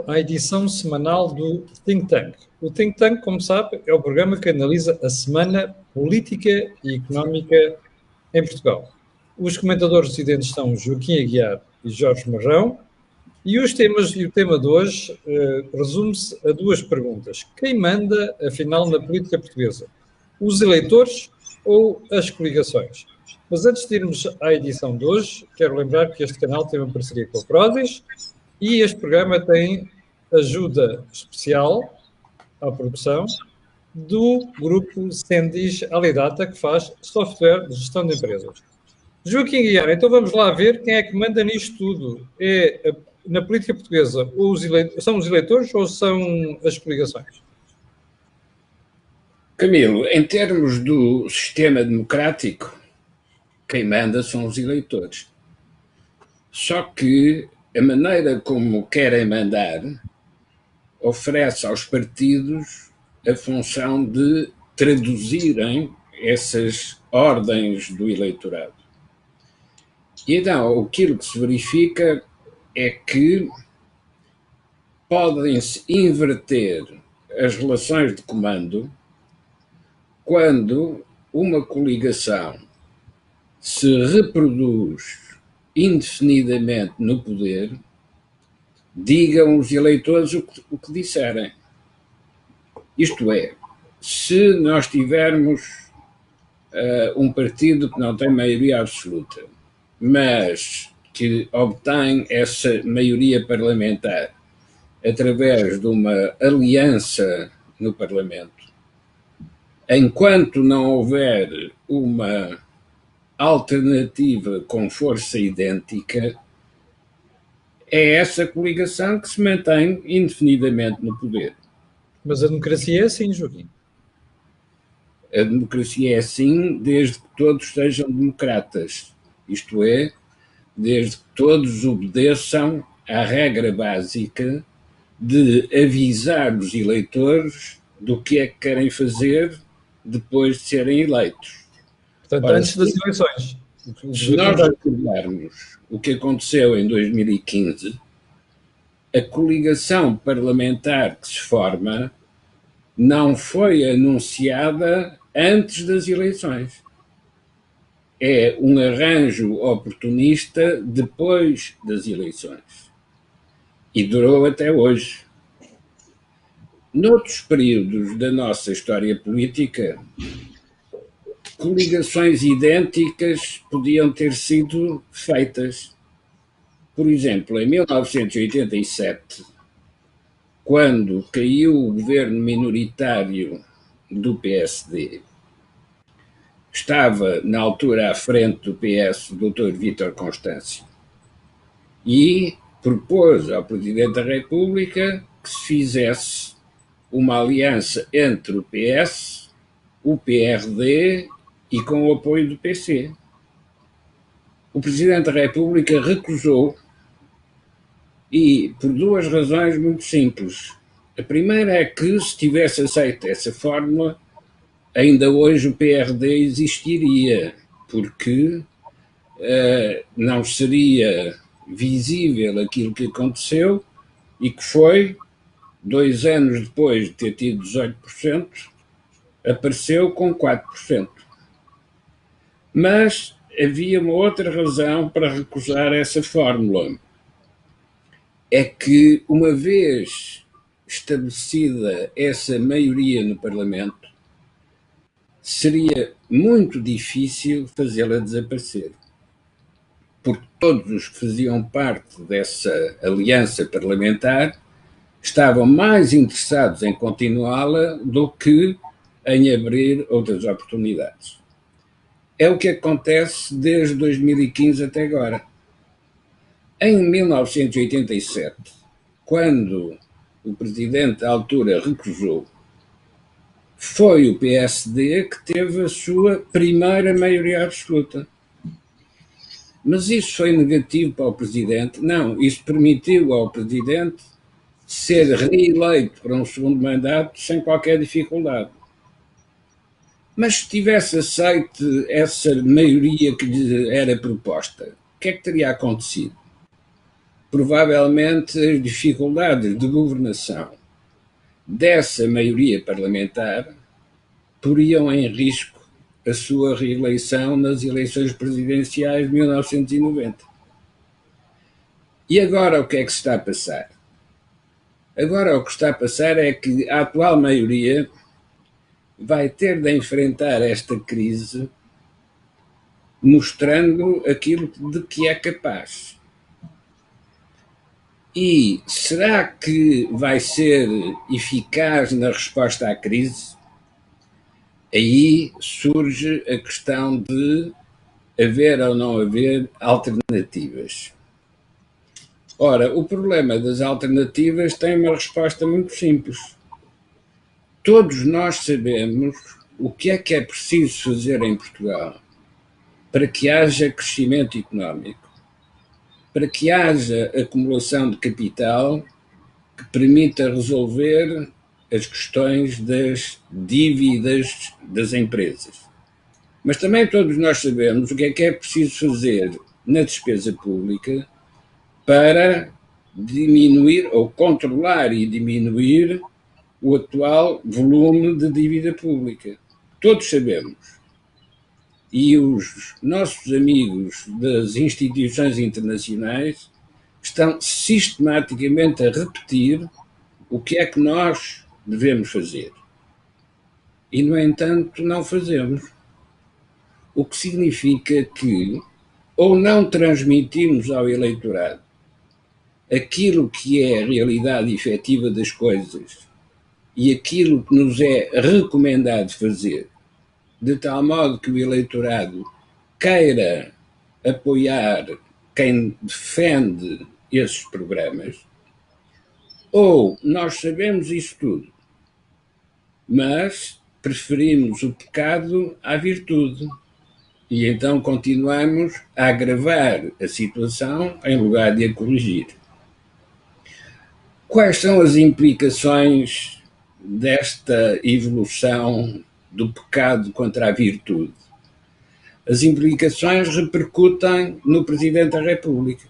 bem-vindo à edição semanal do Think Tank. O Think Tank, como sabe, é o programa que analisa a semana política e económica em Portugal. Os comentadores residentes são Joaquim Aguiar e Jorge Marrão, e o tema de hoje resume-se a duas perguntas. Quem manda, afinal, na política portuguesa? Os eleitores ou as coligações? Mas antes de irmos à edição de hoje, quero lembrar que este canal tem uma parceria com a Prozis e este programa tem ajuda especial à produção do grupo Sendis Alidata, que faz software de gestão de empresas. Joaquim Guiar, então vamos lá ver quem é que manda nisto tudo. Na política portuguesa, são os eleitores ou são as coligações? Camilo, em termos do sistema democrático, quem manda são os eleitores. Só que a maneira como querem mandar oferece aos partidos a função de traduzirem essas ordens do eleitorado. E então, aquilo que se verifica é que podem-se inverter as relações de comando quando uma coligação se reproduz indefinidamente no poder, digam os eleitores o que disserem. Isto é, se nós tivermos um partido que não tem maioria absoluta, mas que obtém essa maioria parlamentar através de uma aliança no Parlamento, enquanto não houver uma alternativa com força idêntica, é essa coligação que se mantém indefinidamente no poder. Mas a democracia é assim, Joaquim. A democracia é assim desde que todos sejam democratas, isto é, desde que todos obedeçam à regra básica de avisar os eleitores do que é que querem fazer depois de serem eleitos. Portanto, Ora, antes das eleições. Se nós recordarmos o que aconteceu em 2015, a coligação parlamentar que se forma não foi anunciada antes das eleições. É um arranjo oportunista depois das eleições. E durou até hoje. Noutros períodos da nossa história política, coligações idênticas podiam ter sido feitas. Por exemplo, em 1987, quando caiu o governo minoritário do PSD, estava na altura à frente do PS o Dr. Vítor Constâncio e propôs ao Presidente da República que se fizesse uma aliança entre o PS, o PRD e com o apoio do PC. O Presidente da República recusou e por duas razões muito simples. A primeira é que, se tivesse aceito essa fórmula, ainda hoje o PRD existiria, porque não seria visível aquilo que aconteceu e que foi, 2 anos depois de ter tido 18%, apareceu com 4%. Mas havia uma outra razão para recusar essa fórmula. É que, uma vez estabelecida essa maioria no Parlamento, seria muito difícil fazê-la desaparecer. Porque todos os que faziam parte dessa aliança parlamentar estavam mais interessados em continuá-la do que em abrir outras oportunidades. É o que acontece desde 2015 até agora. Em 1987, quando o presidente à altura recusou, foi o PSD que teve a sua primeira maioria absoluta. Mas isso foi negativo para o presidente? Não, isso permitiu ao presidente ser reeleito para um segundo mandato sem qualquer dificuldade. Mas se tivesse aceito essa maioria que lhe era proposta, o que é que teria acontecido? provavelmente as dificuldades de governação dessa maioria parlamentar poriam em risco a sua reeleição nas eleições presidenciais de 1990. E agora o que é que se está a passar? Agora o que está a passar é que a atual maioria vai ter de enfrentar esta crise mostrando aquilo de que é capaz. E será que vai ser eficaz na resposta à crise? Aí surge a questão de haver ou não haver alternativas. Ora, o problema das alternativas tem uma resposta muito simples. Todos nós sabemos o que é preciso fazer em Portugal para que haja crescimento económico, para que haja acumulação de capital que permita resolver as questões das dívidas das empresas. Mas também todos nós sabemos o que é preciso fazer na despesa pública para diminuir ou controlar e diminuir o atual volume de dívida pública. Todos sabemos. E os nossos amigos das instituições internacionais estão sistematicamente a repetir o que é que nós devemos fazer. E, no entanto, não fazemos. O que significa que ou não transmitimos ao eleitorado aquilo que é a realidade efetiva das coisas e aquilo que nos é recomendado fazer, de tal modo que o eleitorado queira apoiar quem defende esses programas, ou nós sabemos isso tudo, mas preferimos o pecado à virtude e então continuamos a agravar a situação em lugar de a corrigir. Quais são as implicações desta evolução do pecado contra a virtude? As implicações repercutem no Presidente da República,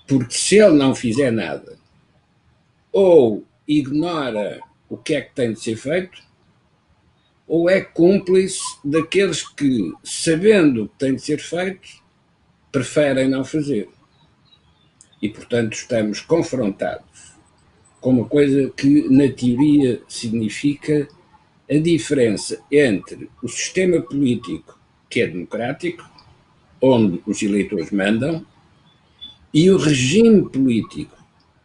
porque se ele não fizer nada ou ignora o que é que tem de ser feito, ou é cúmplice daqueles que, sabendo o que tem de ser feito, preferem não fazer. E, portanto, estamos confrontados com uma coisa que, na teoria, significa a diferença entre o sistema político, que é democrático, onde os eleitores mandam, e o regime político,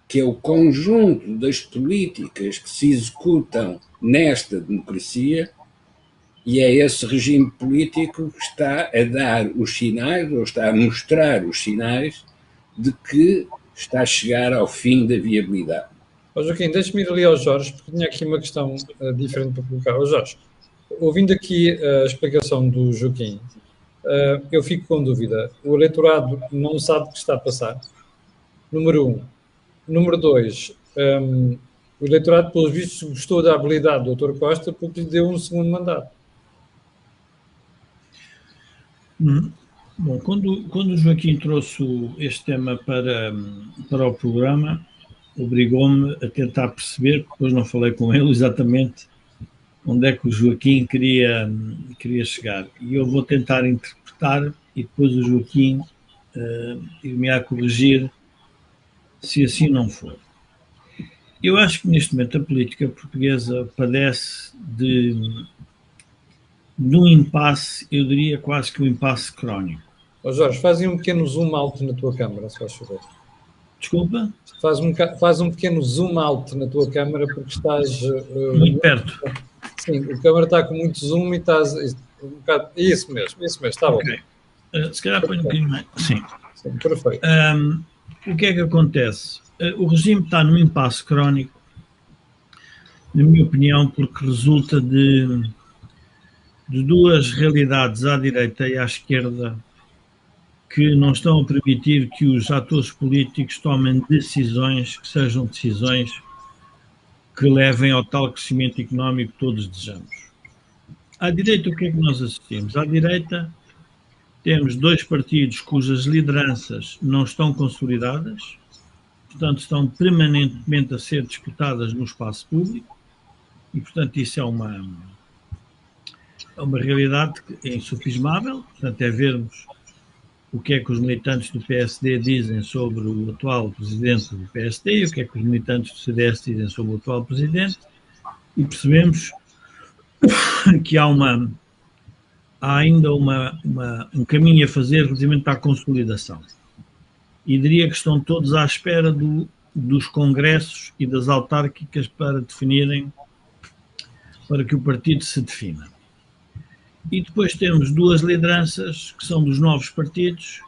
que é o conjunto das políticas que se executam nesta democracia, e é esse regime político que está a dar os sinais, ou está a mostrar os sinais, de que está a chegar ao fim da viabilidade. Joaquim, deixa-me ir ali ao Jorge, porque tinha aqui uma questão diferente para colocar. Jorge, ouvindo aqui a explicação do Joaquim, eu fico com dúvida. O eleitorado não sabe o que está a passar, número 1. Número 2, o eleitorado, pelos vistos, gostou da habilidade do Dr. Costa porque lhe deu um segundo mandato. Bom, quando o Joaquim trouxe este tema para o programa, obrigou-me a tentar perceber, porque depois não falei com ele exatamente onde é que o Joaquim queria chegar. E eu vou tentar interpretar e depois o Joaquim ir-me-á corrigir se assim não for. Eu acho que neste momento a política portuguesa padece de um impasse, eu diria quase que um impasse crónico. Jorge, faz um pequeno zoom out na tua câmara, se faz favor. Desculpa? Faz um pequeno zoom out na tua câmara porque estás... muito perto. Sim, a câmara está com muito zoom e estás um bocado... Isso mesmo, está bom. Okay. Se calhar põe um bocadinho mais. Sim. Sim, perfeito. O que é que acontece? O regime está num impasse crónico, na minha opinião, porque resulta de duas realidades à direita e à esquerda que não estão a permitir que os atores políticos tomem decisões que sejam decisões que levem ao tal crescimento económico que todos desejamos. À direita, o que é que nós assistimos? À direita, temos 2 partidos cujas lideranças não estão consolidadas, portanto estão permanentemente a ser disputadas no espaço público, e portanto isso é uma realidade insufismável. Portanto, é vermos o que é que os militantes do PSD dizem sobre o atual presidente do PSD e o que é que os militantes do CDS dizem sobre o atual presidente, e percebemos que há ainda um caminho a fazer relativamente à consolidação. E diria que estão todos à espera dos congressos e das autárquicas para que o partido se defina. E depois temos 2 lideranças que são dos novos partidos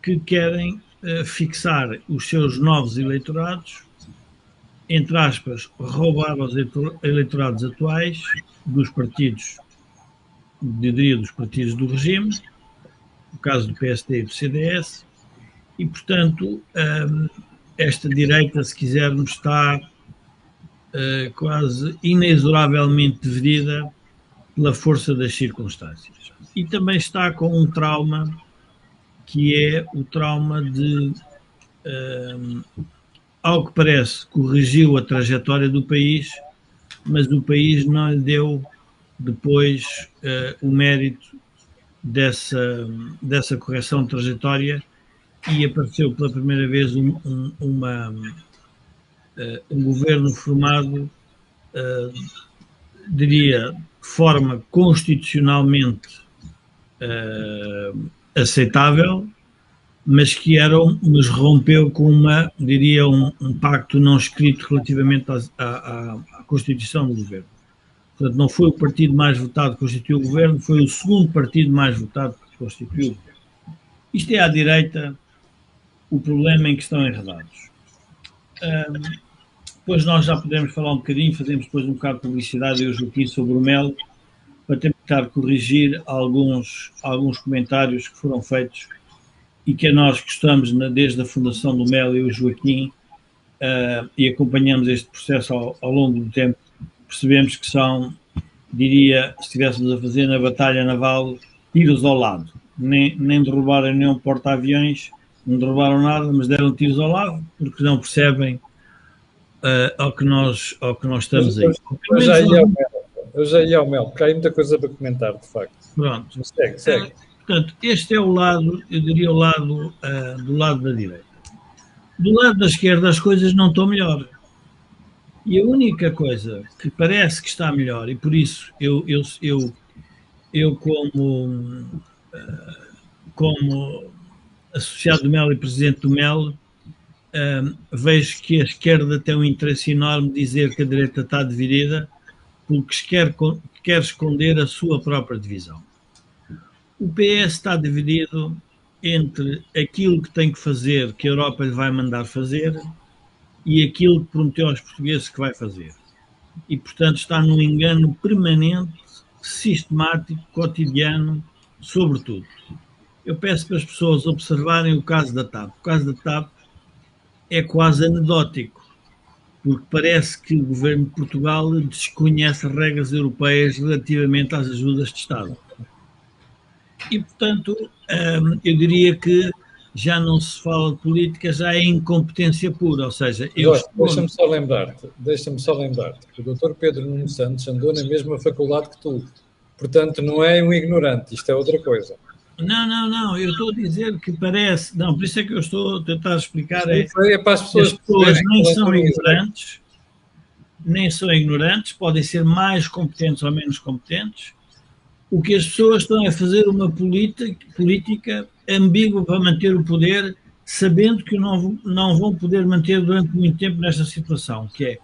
que querem fixar os seus novos eleitorados, entre aspas, roubar os eleitorados atuais dos partidos, diria dos partidos do regime, no caso do PSD e do CDS, e portanto esta direita, se quisermos, está quase inexoravelmente dividida pela força das circunstâncias. E também está com um trauma, que é o trauma de, ao que parece, corrigiu a trajetória do país, mas o país não lhe deu depois o mérito dessa correção de trajetória, e apareceu pela primeira vez um governo formado, diria, de forma constitucionalmente aceitável, mas rompeu com um pacto não escrito relativamente à constituição do governo. Portanto, não foi o partido mais votado que constituiu o governo, foi o segundo partido mais votado que constituiu o governo. Isto é à direita o problema em que estão enredados. Depois nós já podemos falar um bocadinho, fazemos depois um bocado de publicidade, eu aqui sobre o MEL, para tentar corrigir alguns comentários que foram feitos e que nós gostamos, desde a fundação do MEL, eu e o Joaquim, e acompanhamos este processo ao longo do tempo, percebemos que são, diria, se estivéssemos a fazer na batalha naval, tiros ao lado. Nem derrubaram nenhum porta-aviões, não derrubaram nada, mas deram tiros ao lado, porque não percebem ao que nós estamos aí. Eu já ia ao Mel, porque há muita coisa para comentar, de facto. Pronto. Segue. Portanto, este é o lado, eu diria, o lado do lado da direita. Do lado da esquerda as coisas não estão melhor. E a única coisa que parece que está melhor, e por isso eu como associado do MEL e presidente do MEL, vejo que a esquerda tem um interesse enorme de dizer que a direita está dividida, porque quer esconder a sua própria divisão. O PS está dividido entre aquilo que tem que fazer, que a Europa lhe vai mandar fazer, e aquilo que prometeu aos portugueses que vai fazer. E, portanto, está num engano permanente, sistemático, cotidiano, sobre tudo. Eu peço para as pessoas observarem o caso da TAP. O caso da TAP é quase anedótico, porque parece que o governo de Portugal desconhece as regras europeias relativamente às ajudas de Estado. E, portanto, eu diria que já não se fala de política, já é incompetência pura, ou seja... Deixa-me só lembrar-te que o Dr. Pedro Nuno Santos andou na mesma faculdade que tu, portanto não é um ignorante, isto é outra coisa. Não, eu estou a dizer que parece... Não, por isso é que eu estou a tentar explicar... É para as pessoas nem são ignorantes, podem ser mais competentes ou menos competentes. O que as pessoas estão a fazer uma política ambígua para manter o poder, sabendo que não vão poder manter durante muito tempo nesta situação, que é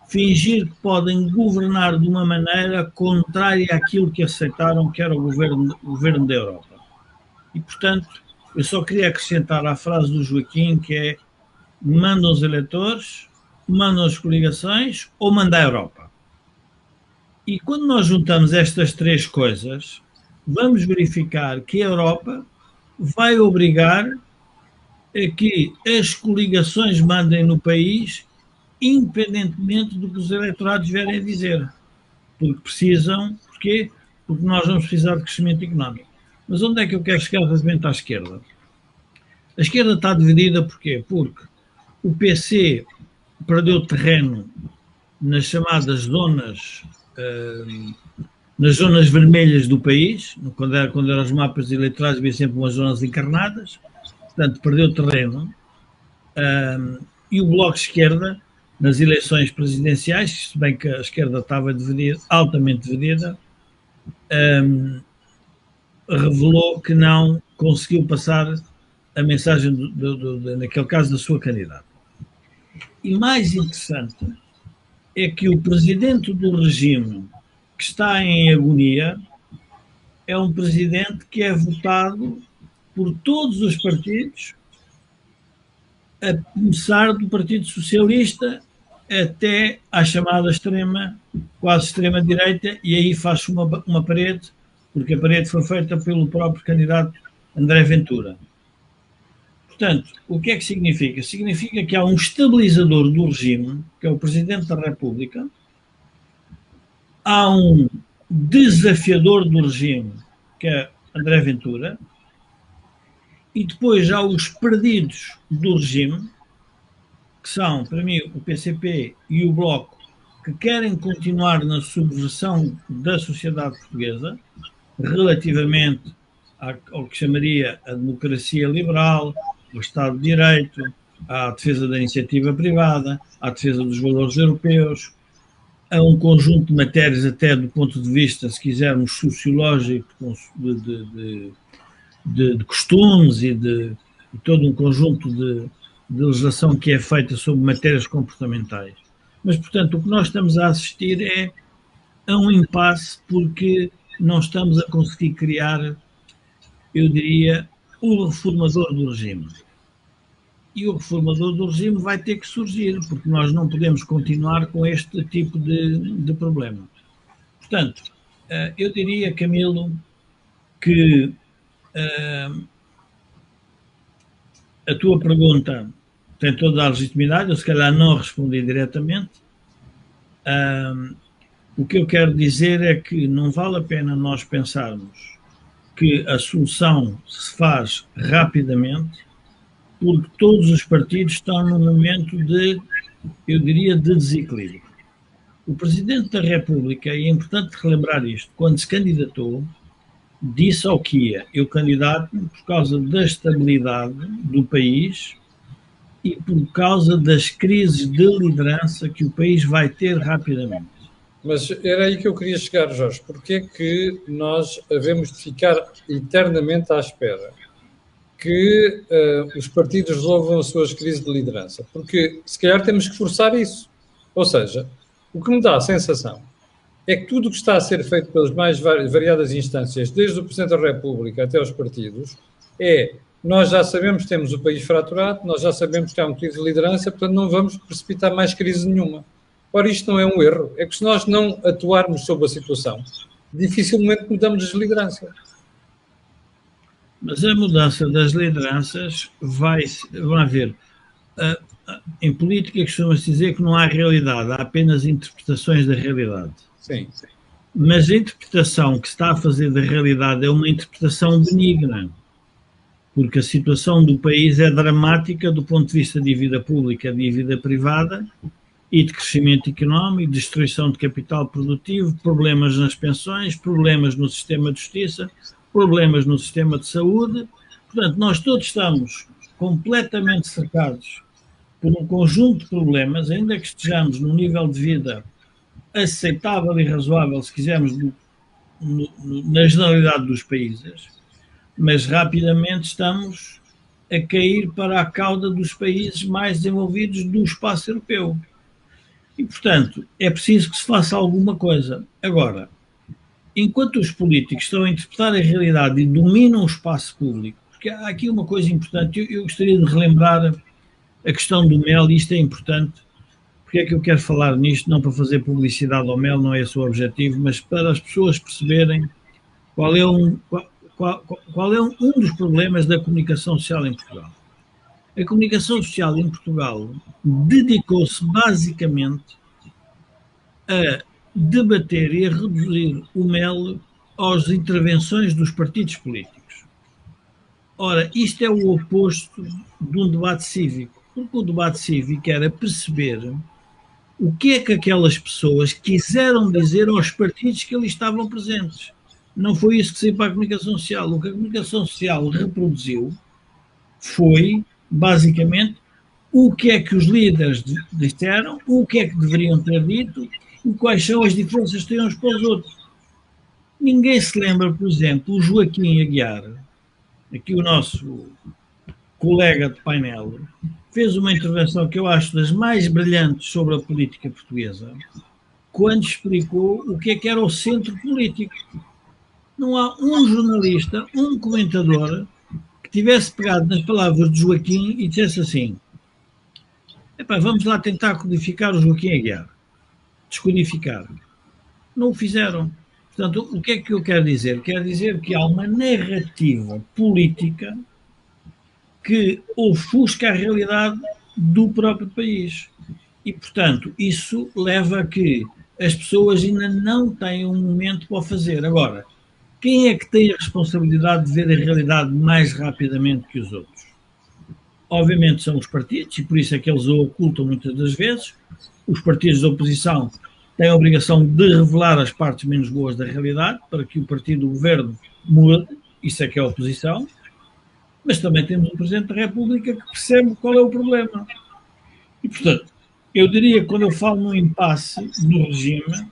fingir que podem governar de uma maneira contrária àquilo que aceitaram que era o governo da Europa. E, portanto, eu só queria acrescentar à frase do Joaquim, que é: mandam os eleitores, mandam as coligações ou manda a Europa. E quando nós juntamos estas três coisas, vamos verificar que a Europa vai obrigar a que as coligações mandem no país, independentemente do que os eleitorados vierem a dizer. Porque precisam, porquê? Porque nós vamos precisar de crescimento económico. Mas onde é que eu quero chegar relativamente à esquerda? A esquerda está dividida porquê? Porque o PC perdeu terreno nas chamadas zonas, nas zonas vermelhas do país, quando eram os mapas eleitorais havia sempre umas zonas encarnadas, portanto perdeu terreno, e o Bloco de Esquerda, nas eleições presidenciais, se bem que a esquerda estava dividida, altamente dividida, revelou que não conseguiu passar a mensagem, naquele caso, da sua candidata. E mais interessante é que o presidente do regime, que está em agonia, é um presidente que é votado por todos os partidos, a começar do Partido Socialista até à chamada extrema, quase extrema-direita, e aí faz-se uma parede, porque a parede foi feita pelo próprio candidato André Ventura. Portanto, o que é que significa? Significa que há um estabilizador do regime, que é o Presidente da República, há um desafiador do regime, que é André Ventura, e depois há os perdidos do regime, que são, para mim, o PCP e o Bloco, que querem continuar na subversão da sociedade portuguesa, relativamente ao que chamaria a democracia liberal, o Estado de Direito, à defesa da iniciativa privada, à defesa dos valores europeus, a um conjunto de matérias até do ponto de vista, se quisermos, sociológico, de costumes e de todo um conjunto de legislação que é feita sobre matérias comportamentais. Mas, portanto, o que nós estamos a assistir é a um impasse porque não estamos a conseguir criar, eu diria, o reformador do regime. E o reformador do regime vai ter que surgir, porque nós não podemos continuar com este tipo de problema. Portanto, eu diria, Camilo, que a tua pergunta tem toda a legitimidade, eu se calhar não respondi diretamente. O que eu quero dizer é que não vale a pena nós pensarmos que a solução se faz rapidamente, porque todos os partidos estão num momento de, eu diria, de desequilíbrio. O Presidente da República, e é importante relembrar isto, quando se candidatou, disse ao que ia, eu candidato-me por causa da estabilidade do país e por causa das crises de liderança que o país vai ter rapidamente. Mas era aí que eu queria chegar, Jorge. Porque é que nós havemos de ficar eternamente à espera que os partidos resolvam as suas crises de liderança? Porque se calhar temos que forçar isso. Ou seja, o que me dá a sensação é que tudo o que está a ser feito pelas mais variadas instâncias, desde o Presidente da República até os partidos, nós já sabemos que temos o país fraturado, nós já sabemos que há uma crise de liderança, portanto não vamos precipitar mais crise nenhuma. Ora, isto não é um erro. É que se nós não atuarmos sobre a situação, dificilmente mudamos as lideranças. Mas a mudança das lideranças vai haver. Em política costuma-se dizer que não há realidade, há apenas interpretações da realidade. Sim. Mas a interpretação que se está a fazer da realidade é uma interpretação benigna, porque a situação do país é dramática do ponto de vista de dívida pública, de dívida privada e de crescimento económico, destruição de capital produtivo, problemas nas pensões, problemas no sistema de justiça, problemas no sistema de saúde. Portanto, nós todos estamos completamente cercados por um conjunto de problemas, ainda que estejamos num nível de vida aceitável e razoável, se quisermos, na generalidade dos países, mas rapidamente estamos a cair para a cauda dos países mais desenvolvidos do espaço europeu. E, portanto, é preciso que se faça alguma coisa. Agora, enquanto os políticos estão a interpretar a realidade e dominam o espaço público, porque há aqui uma coisa importante, eu gostaria de relembrar a questão do mel, e isto é importante. Porque é que eu quero falar nisto? Não para fazer publicidade ao mel, não é esse o objetivo, mas para as pessoas perceberem qual é um dos problemas da comunicação social em Portugal. A comunicação social em Portugal dedicou-se basicamente a debater e a reduzir o mel às intervenções dos partidos políticos. Ora, isto é o oposto de um debate cívico, porque o debate cívico era perceber o que é que aquelas pessoas quiseram dizer aos partidos que ali estavam presentes. Não foi isso que saiu para a comunicação social. O que a comunicação social reproduziu foi, basicamente, o que é que os líderes disseram, o que é que deveriam ter dito e quais são as diferenças que têm uns para os outros. Ninguém se lembra, por exemplo, o Joaquim Aguiar, aqui o nosso colega de painel, fez uma intervenção que eu acho das mais brilhantes sobre a política portuguesa, quando explicou o que era o centro político. Não há um jornalista, um comentador, que tivesse pegado nas palavras de Joaquim e dissesse assim: vamos lá tentar codificar o Joaquim Aguiar. Descodificar. Não o fizeram. Portanto, o que é que eu quero dizer? Quero dizer que há uma narrativa política que ofusca a realidade do próprio país. E, portanto, isso leva a que as pessoas ainda não têm um momento para o fazer. Agora, quem é que tem a responsabilidade de ver a realidade mais rapidamente que os outros? Obviamente são os partidos, e por isso é que eles o ocultam muitas das vezes. Os partidos da oposição têm a obrigação de revelar as partes menos boas da realidade para que o partido do governo mude. Isso é que é a oposição. Mas também temos um Presidente da República que percebe qual é o problema. E, portanto, eu diria que quando eu falo no impasse do regime,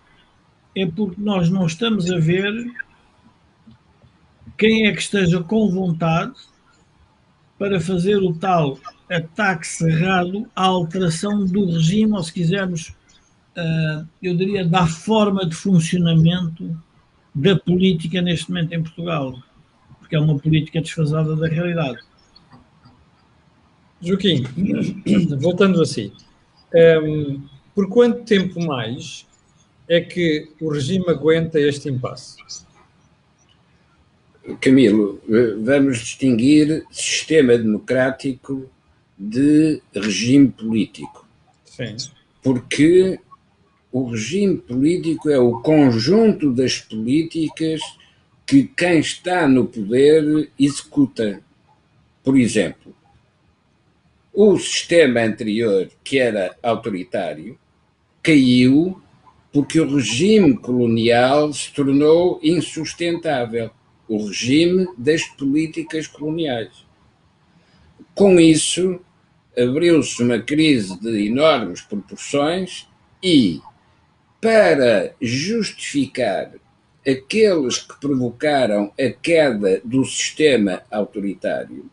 é porque nós não estamos a ver quem é que esteja com vontade para fazer o tal ataque cerrado à alteração do regime, ou se quisermos, eu diria, da forma de funcionamento da política neste momento em Portugal, porque é uma política desfasada da realidade. Joaquim, voltando assim, por quanto tempo mais é que o regime aguenta este impasse? Camilo, vamos distinguir sistema democrático de regime político. Sim. Porque o regime político é o conjunto das políticas que quem está no poder executa. Por exemplo, o sistema anterior, que era autoritário, caiu porque o regime colonial se tornou insustentável. O regime das políticas coloniais. Com isso, abriu-se uma crise de enormes proporções e, para justificar aqueles que provocaram a queda do sistema autoritário,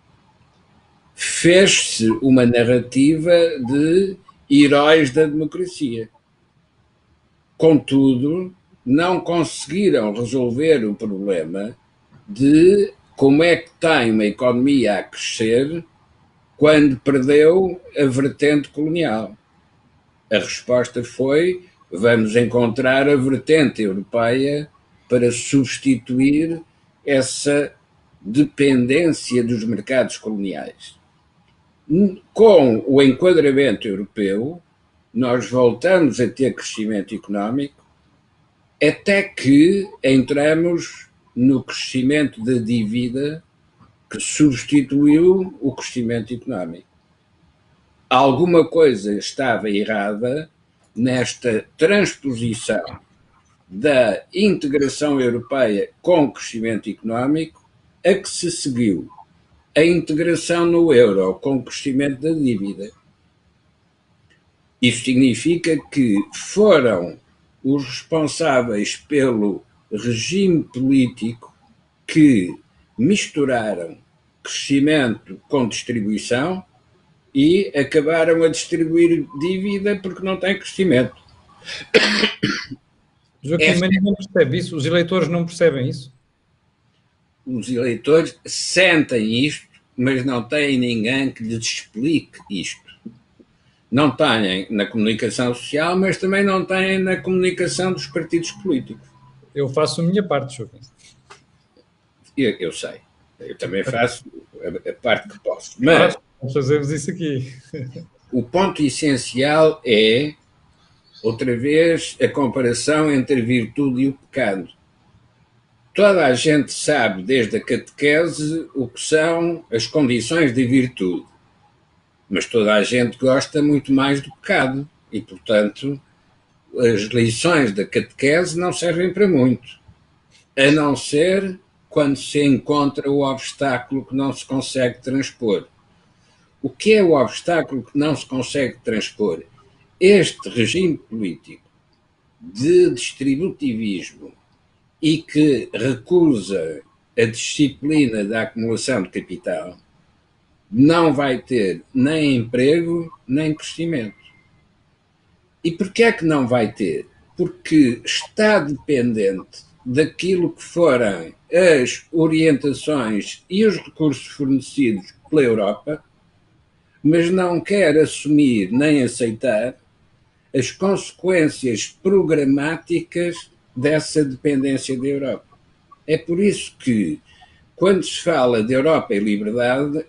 fez-se uma narrativa de heróis da democracia. Contudo, não conseguiram resolver o problema de como é que tem uma economia a crescer quando perdeu a vertente colonial. A resposta foi: vamos encontrar a vertente europeia para substituir essa dependência dos mercados coloniais. Com o enquadramento europeu, nós voltamos a ter crescimento económico até que entramos no crescimento da dívida que substituiu o crescimento económico. Alguma coisa estava errada nesta transposição da integração europeia com crescimento económico a que se seguiu a integração no euro com o crescimento da dívida. Isso significa que foram os responsáveis pelo regime político que misturaram crescimento com distribuição e acabaram a distribuir dívida porque não tem crescimento. Joaquim, mas não percebe isso? Os eleitores não percebem isso? Os eleitores sentem isto, mas não têm ninguém que lhes explique isto. Não têm na comunicação social, mas também não têm na comunicação dos partidos políticos. Eu faço a minha parte, Joaquim. Eu sei. Eu também faço a parte que posso. Mas fazemos isso aqui. O ponto essencial é, outra vez, a comparação entre a virtude e o pecado. toda a gente sabe, desde a catequese, o que são as condições de virtude. Mas toda a gente gosta muito mais do pecado. E, portanto, as lições da catequese não servem para muito. A não ser quando se encontra o obstáculo que não se consegue transpor. O que é o obstáculo que não se consegue transpor? Este regime político de distributivismo e que recusa a disciplina da acumulação de capital não vai ter nem emprego nem crescimento. E porquê é que não vai ter? Porque está dependente daquilo que forem as orientações e os recursos fornecidos pela Europa, mas não quer assumir nem aceitar as consequências programáticas dessa dependência da Europa. É por isso que, quando se fala de Europa e liberdade,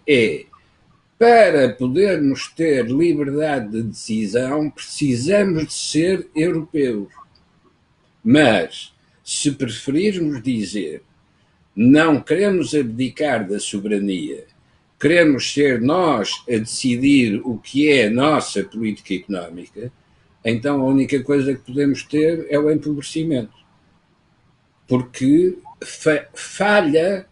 para podermos ter liberdade de decisão, precisamos de ser europeus. Mas, se preferirmos dizer não queremos abdicar da soberania, queremos ser nós a decidir o que é a nossa política económica, então a única coisa que podemos ter é o empobrecimento. Porque falha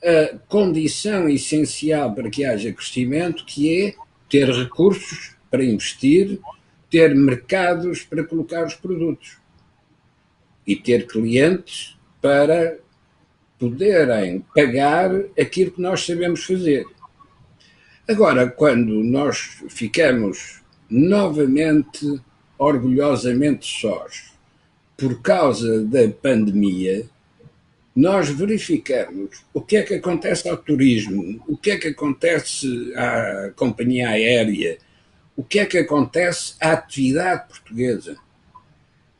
a condição essencial para que haja crescimento, que é ter recursos para investir, ter mercados para colocar os produtos e ter clientes para poderem pagar aquilo que nós sabemos fazer. Agora, quando nós ficamos novamente, orgulhosamente sós, por causa da pandemia, nós verificamos o que é que acontece ao turismo, o que é que acontece à companhia aérea, o que é que acontece à atividade portuguesa.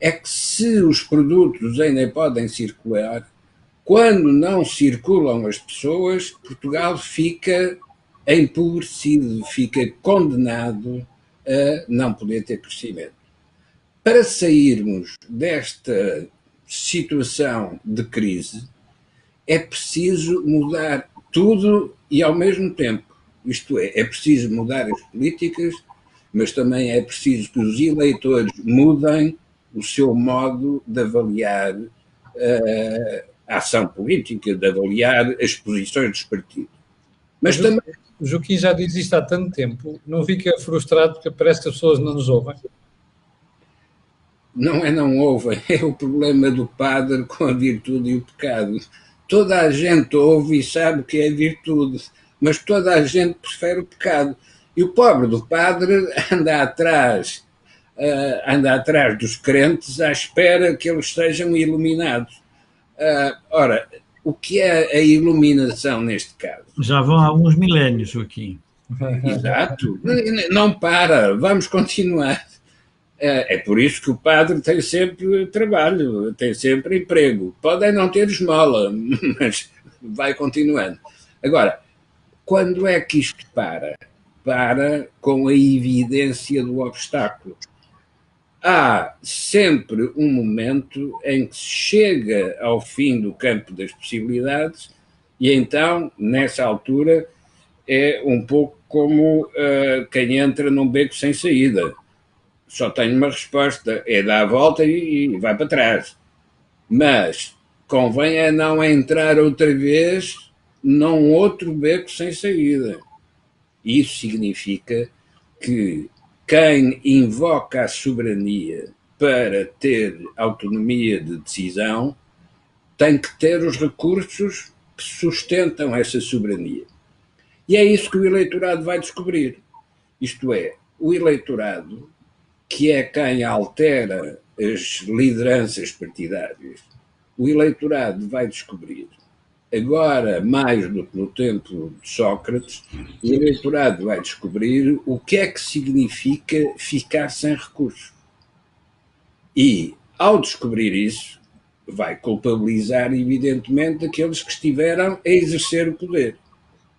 É que se os produtos ainda podem circular, quando não circulam as pessoas, Portugal fica empobrecido, fica condenado a não poder ter crescimento. Para sairmos desta situação de crise, é preciso mudar tudo e ao mesmo tempo. Isto é preciso mudar as políticas, mas também é preciso que os eleitores mudem o seu modo de avaliar a ação política, de avaliar as posições dos partidos. Mas também... O Joaquim já diz isto há tanto tempo, não fica frustrado porque parece que as pessoas não nos ouvem? Não ouvem, é o problema do padre com a virtude e o pecado. Toda a gente ouve e sabe o que é virtude, mas toda a gente prefere o pecado. E o pobre do padre anda atrás dos crentes à espera que eles sejam iluminados. Ora, o que é a iluminação neste caso? Já vão há alguns milénios, Joaquim. Exato. Não para, vamos continuar. É por isso que o padre tem sempre trabalho, tem sempre emprego. Pode não ter esmola, mas vai continuando. Agora, quando é que isto para? Para com a evidência do obstáculo. Há sempre um momento em que se chega ao fim do campo das possibilidades e então, nessa altura, é um pouco como quem entra num beco sem saída. Só tem uma resposta, é dar a volta e vai para trás. Mas convém é não entrar outra vez num outro beco sem saída. Isso significa que quem invoca a soberania para ter autonomia de decisão tem que ter os recursos que sustentam essa soberania. E é isso que o eleitorado vai descobrir. Isto é, o eleitorado, que é quem altera as lideranças partidárias, o eleitorado vai descobrir, agora mais do que no tempo de Sócrates, o eleitorado vai descobrir o que é que significa ficar sem recursos. E, ao descobrir isso, vai culpabilizar, evidentemente, aqueles que estiveram a exercer o poder.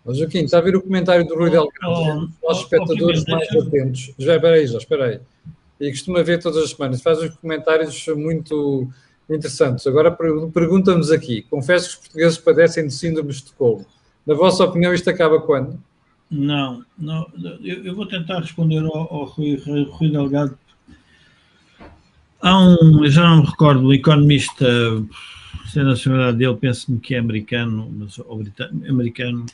Mas, Joaquim, está a ver o comentário do Rui Delgado? Os espectadores mais atentos. Já, espera aí. E costuma ver todas as semanas. Faz uns comentários muito interessantes. Agora pergunta-nos aqui, confesso que os portugueses padecem de síndrome de Estocolmo. Na vossa opinião, isto acaba quando? Não, eu vou tentar responder ao Rui Delgado. Eu já não me recordo, um economista, se a nacionalidade dele, penso-me que é americano, ou americano,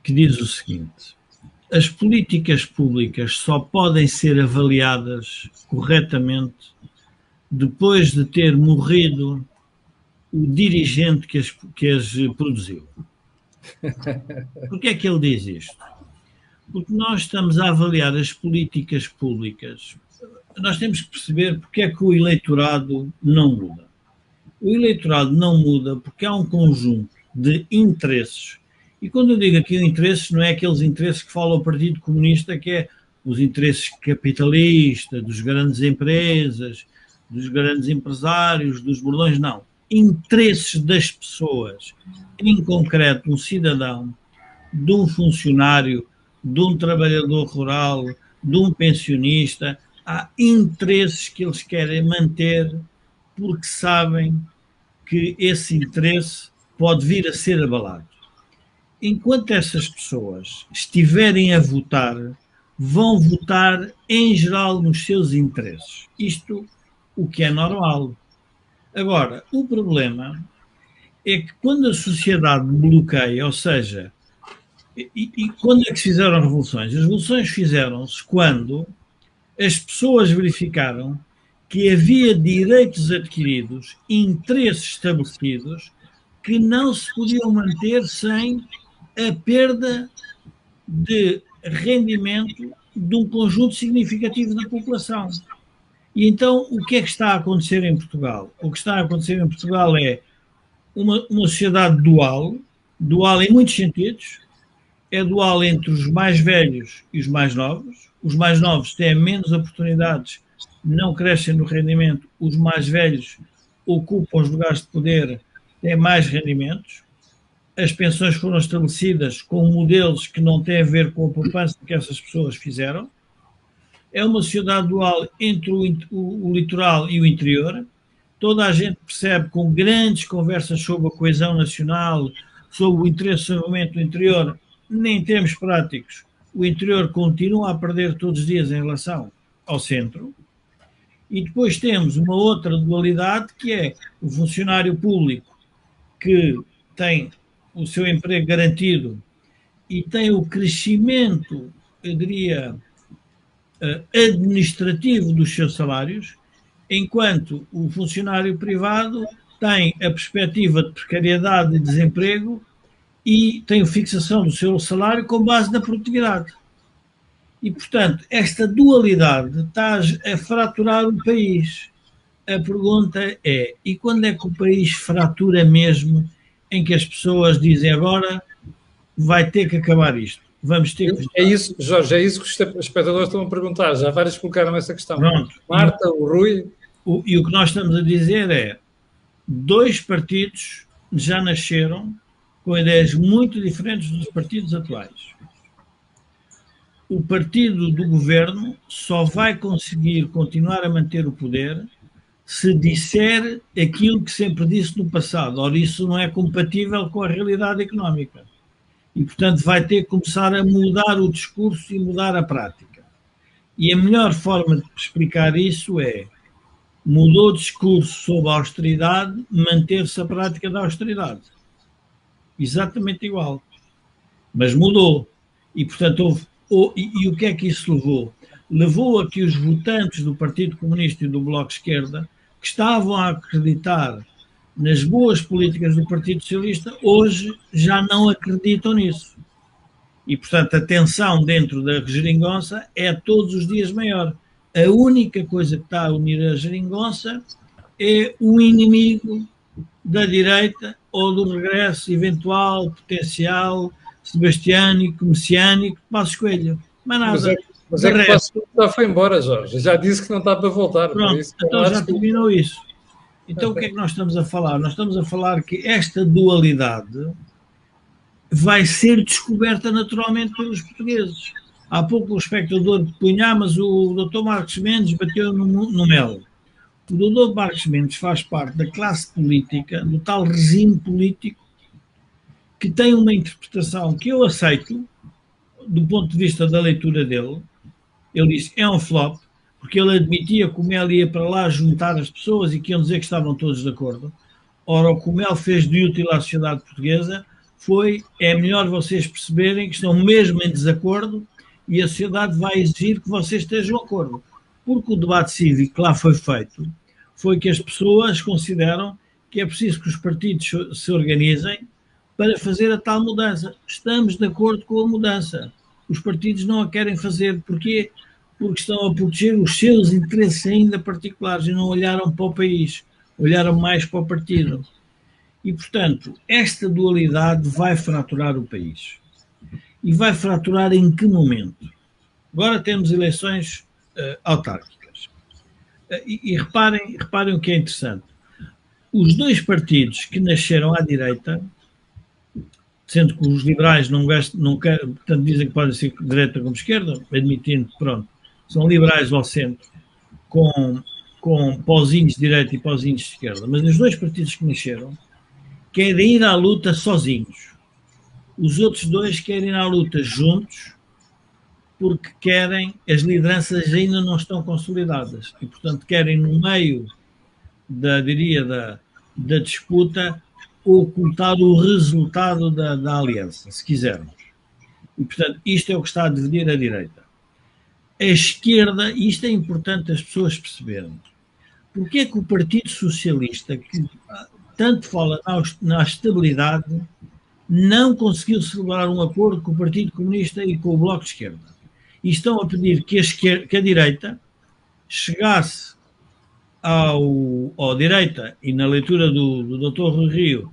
que diz o seguinte: as políticas públicas só podem ser avaliadas corretamente depois de ter morrido o dirigente que as produziu. Porquê é que ele diz isto? Porque nós estamos a avaliar as políticas públicas. Nós temos que perceber porque é que o eleitorado não muda. O eleitorado não muda porque há um conjunto de interesses. E quando eu digo aqui interesses, não é aqueles interesses que fala o Partido Comunista, que é os interesses capitalistas, dos grandes empresas, dos grandes empresários, dos bordões, não. Interesses das pessoas, em concreto um cidadão, de um funcionário, de um trabalhador rural, de um pensionista. Há interesses que eles querem manter porque sabem que esse interesse pode vir a ser abalado. Enquanto essas pessoas estiverem a votar, vão votar em geral nos seus interesses. Isto, o que é normal. Agora, o problema é que quando a sociedade bloqueia, ou seja, e quando é que se fizeram revoluções? As revoluções fizeram-se quando as pessoas verificaram que havia direitos adquiridos, interesses estabelecidos, que não se podiam manter sem a perda de rendimento de um conjunto significativo da população. E então, o que é que está a acontecer em Portugal? O que está a acontecer em Portugal é uma sociedade dual em muitos sentidos. É dual entre os mais velhos e os mais novos. Os mais novos têm menos oportunidades, não crescem no rendimento. Os mais velhos ocupam os lugares de poder, têm mais rendimentos. As pensões foram estabelecidas com modelos que não têm a ver com a poupança que essas pessoas fizeram. É uma sociedade dual entre o litoral e o interior. Toda a gente percebe, com grandes conversas sobre a coesão nacional, sobre o interesse do desenvolvimento do interior, nem em termos práticos, o interior continua a perder todos os dias em relação ao centro. E depois temos uma outra dualidade, que é o funcionário público que tem o seu emprego garantido e tem o crescimento, eu diria, administrativo dos seus salários, enquanto o funcionário privado tem a perspectiva de precariedade e desemprego e tem a fixação do seu salário com base na produtividade. E, portanto, esta dualidade está a fraturar o país. A pergunta é, e quando é que o país fratura mesmo, em que as pessoas dizem agora vai ter que acabar isto? Vamos ter que... É isso, Jorge, é isso que os espectadores estão a perguntar. Já vários colocaram essa questão. Pronto. Marta, o Rui... E o que nós estamos a dizer é, dois partidos já nasceram com ideias muito diferentes dos partidos atuais. O partido do governo só vai conseguir continuar a manter o poder se disser aquilo que sempre disse no passado. Ora, isso não é compatível com a realidade económica. E, portanto, vai ter que começar a mudar o discurso e mudar a prática. E a melhor forma de explicar isso é: mudou o discurso sobre a austeridade, manter-se a prática da austeridade. Exatamente igual. Mas mudou. E, portanto, e o que é que isso levou? Levou a que os votantes do Partido Comunista e do Bloco de Esquerda, que estavam a acreditar nas boas políticas do Partido Socialista, hoje já não acreditam nisso. E, portanto, a tensão dentro da geringonça é todos os dias maior. A única coisa que está a unir a geringonça é o inimigo da direita ou do regresso eventual, potencial, sebastiânico, messiânico, Passos Coelho. Mas nada. Mas é que o Passos Coelho já foi embora, Jorge. Já disse que não está para voltar. Pronto, isso, então já terminou isso. Então o que é que nós estamos a falar? Nós estamos a falar que esta dualidade vai ser descoberta naturalmente pelos portugueses. Há pouco o espectador punha, mas o Dr. Marcos Mendes bateu no mel. O Dr. Marcos Mendes faz parte da classe política, do tal regime político, que tem uma interpretação que eu aceito, do ponto de vista da leitura dele. Ele disse é um flop, porque ele admitia que o Mel ia para lá juntar as pessoas e que iam dizer que estavam todos de acordo. Ora, o que o Mel fez de útil à sociedade portuguesa é melhor vocês perceberem que estão mesmo em desacordo e a sociedade vai exigir que vocês estejam de acordo. Porque o debate cívico que lá foi feito foi que as pessoas consideram que é preciso que os partidos se organizem para fazer a tal mudança. Estamos de acordo com a mudança. Os partidos não a querem fazer. Porquê? Porque estão a proteger os seus interesses ainda particulares e não olharam para o país, olharam mais para o partido. E, portanto, esta dualidade vai fraturar o país. E vai fraturar em que momento? Agora temos eleições autárquicas. E reparem o que é interessante. Os dois partidos que nasceram à direita, sendo que os liberais não querem, portanto dizem que podem ser direita como esquerda, admitindo que, pronto, são liberais ao centro, com pauzinhos de direita e pauzinhos de esquerda, mas os dois partidos que nasceram querem ir à luta sozinhos. Os outros dois querem ir à luta juntos, porque as lideranças ainda não estão consolidadas e, portanto, querem no meio da disputa ocultar o resultado da aliança, se quisermos. E, portanto, isto é o que está a dividir a direita. A esquerda, isto é importante as pessoas perceberem. Porque é que o Partido Socialista, que tanto fala na estabilidade, não conseguiu celebrar um acordo com o Partido Comunista e com o Bloco de Esquerda? E estão a pedir que a direita chegasse ao direita, e na leitura do Dr. Rui Rio,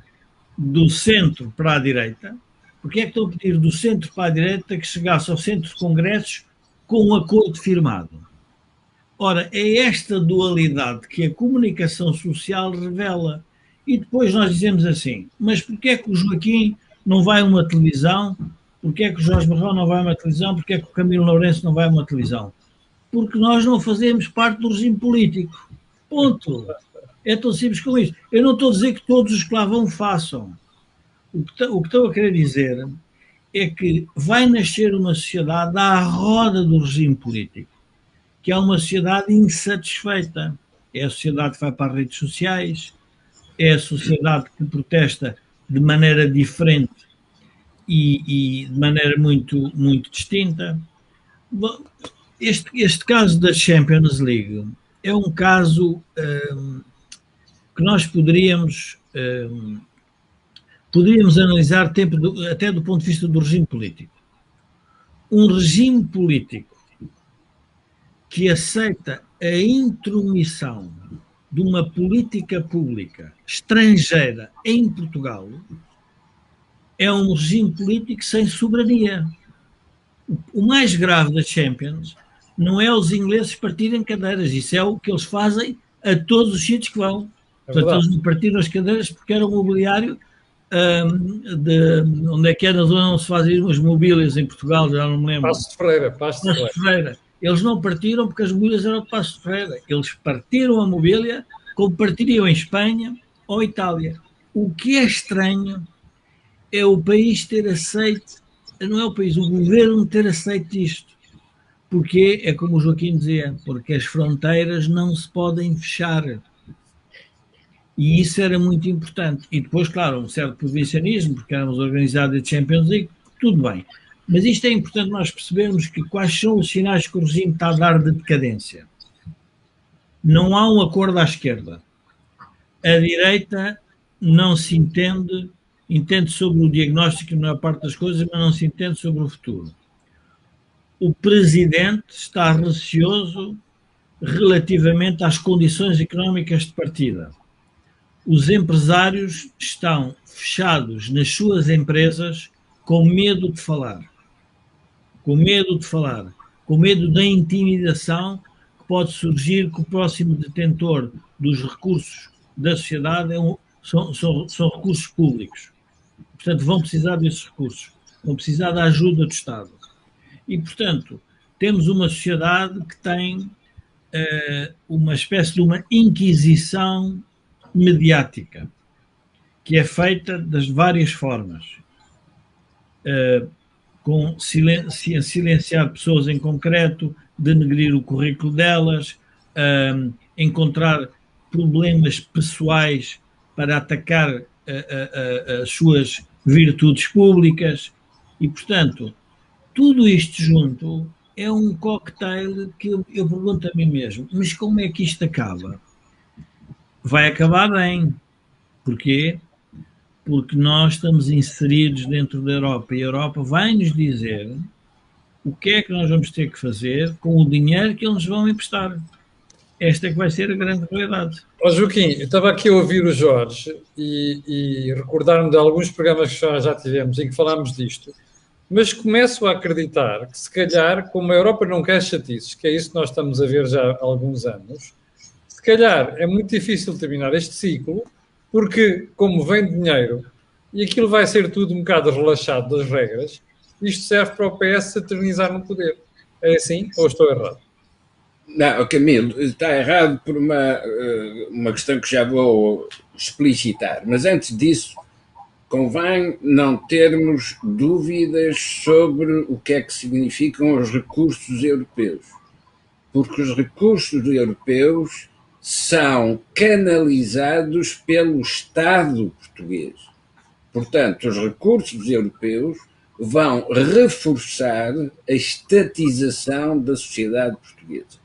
do centro para a direita. Porque é que estão a pedir do centro para a direita que chegasse ao centro de congressos com um acordo firmado? Ora, é esta dualidade que a comunicação social revela. E depois nós dizemos assim, mas porquê é que o Joaquim não vai a uma televisão? Porquê é que o Jorge Marrão não vai a uma televisão? Porquê é que o Camilo Lourenço não vai a uma televisão? Porque nós não fazemos parte do regime político. Ponto. É tão simples como isso. Eu não estou a dizer que todos os que lá vão façam. O que estou a querer dizer é que vai nascer uma sociedade à roda do regime político, que é uma sociedade insatisfeita. É a sociedade que vai para as redes sociais, é a sociedade que protesta de maneira diferente e de maneira muito, muito distinta. Este caso da Champions League é um caso que nós poderíamos analisar até do ponto de vista do regime político. Um regime político que aceita a intromissão de uma política pública estrangeira em Portugal é um regime político sem soberania. O mais grave da Champions não é os ingleses partirem cadeiras, isso é o que eles fazem a todos os sítios que vão. Portanto, eles não partiram as cadeiras porque era o mobiliário onde é que é na zona onde se fazem as mobílias em Portugal, já não me lembro. Passos de Ferreira. Eles não partiram porque as mobílias eram de Passos de Ferreira. Eles partiram a mobília como partiriam em Espanha ou Itália. O que é estranho é o país ter aceito, não é o país, o governo ter aceito isto. Porque é como o Joaquim dizia, porque as fronteiras não se podem fechar. E isso era muito importante. E depois, claro, um certo provincianismo, porque éramos organizados de Champions League, tudo bem. Mas isto é importante nós percebermos que quais são os sinais que o regime está a dar de decadência. Não há um acordo à esquerda. A direita não se entende sobre o diagnóstico na maior parte das coisas, mas não se entende sobre o futuro. O presidente está receoso relativamente às condições económicas de partida. Os empresários estão fechados nas suas empresas com medo de falar. Com medo da intimidação que pode surgir que o próximo detentor dos recursos da sociedade são recursos públicos. Portanto, vão precisar desses recursos, vão precisar da ajuda do Estado. E, portanto, temos uma sociedade que tem uma espécie de uma inquisição mediática, que é feita das várias formas, com silenciar pessoas em concreto, denegrir o currículo delas, encontrar problemas pessoais para atacar as suas virtudes públicas e, portanto, tudo isto junto é um cocktail que eu pergunto a mim mesmo, mas como é que isto acaba? Vai acabar bem. Porquê? Porque nós estamos inseridos dentro da Europa e a Europa vai nos dizer o que é que nós vamos ter que fazer com o dinheiro que eles vão emprestar. Esta é que vai ser a grande realidade. Joaquim, eu estava aqui a ouvir o Jorge e recordar-me de alguns programas que já tivemos em que falámos disto, mas começo a acreditar que, se calhar, como a Europa não quer chatices, que é isso que nós estamos a ver já há alguns anos, se calhar é muito difícil terminar este ciclo, porque, como vem dinheiro e aquilo vai ser tudo um bocado relaxado das regras, isto serve para o PS se eternizar no poder. É assim ou estou errado? Não, Camilo, está errado por uma questão que já vou explicitar. Mas antes disso, convém não termos dúvidas sobre o que é que significam os recursos europeus. Porque os recursos europeus são canalizados pelo Estado português. Portanto, os recursos europeus vão reforçar a estatização da sociedade portuguesa,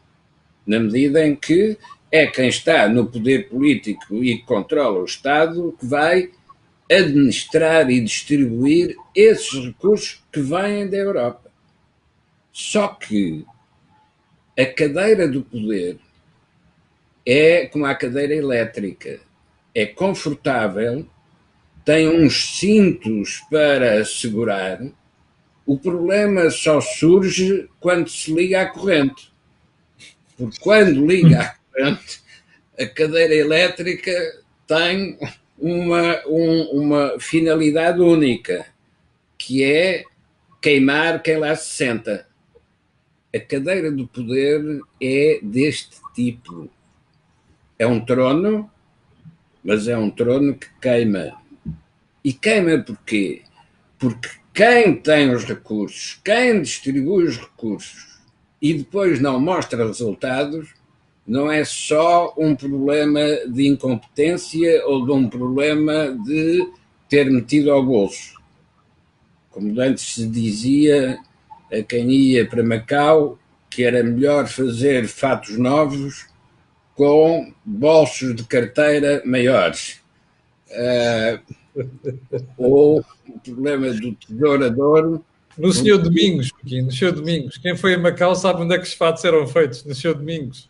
na medida em que é quem está no poder político e que controla o Estado que vai administrar e distribuir esses recursos que vêm da Europa. Só que a cadeira do poder é como a cadeira elétrica, é confortável, tem uns cintos para segurar. O problema só surge quando se liga à corrente. Porque quando liga à corrente, a cadeira elétrica tem uma finalidade única, que é queimar quem lá se senta. A cadeira do poder é deste tipo. É um trono, mas é um trono que queima. E queima porquê? Porque quem tem os recursos, quem distribui os recursos e depois não mostra resultados, não é só um problema de incompetência ou de um problema de ter metido ao bolso. Como antes se dizia a quem ia para Macau, que era melhor fazer fatos novos com bolsos de carteira maiores. Ou o problema do tesourador. No Senhor Domingos, no Senhor Domingos. Quem foi a Macau sabe onde é que os fatos eram feitos, no Senhor Domingos.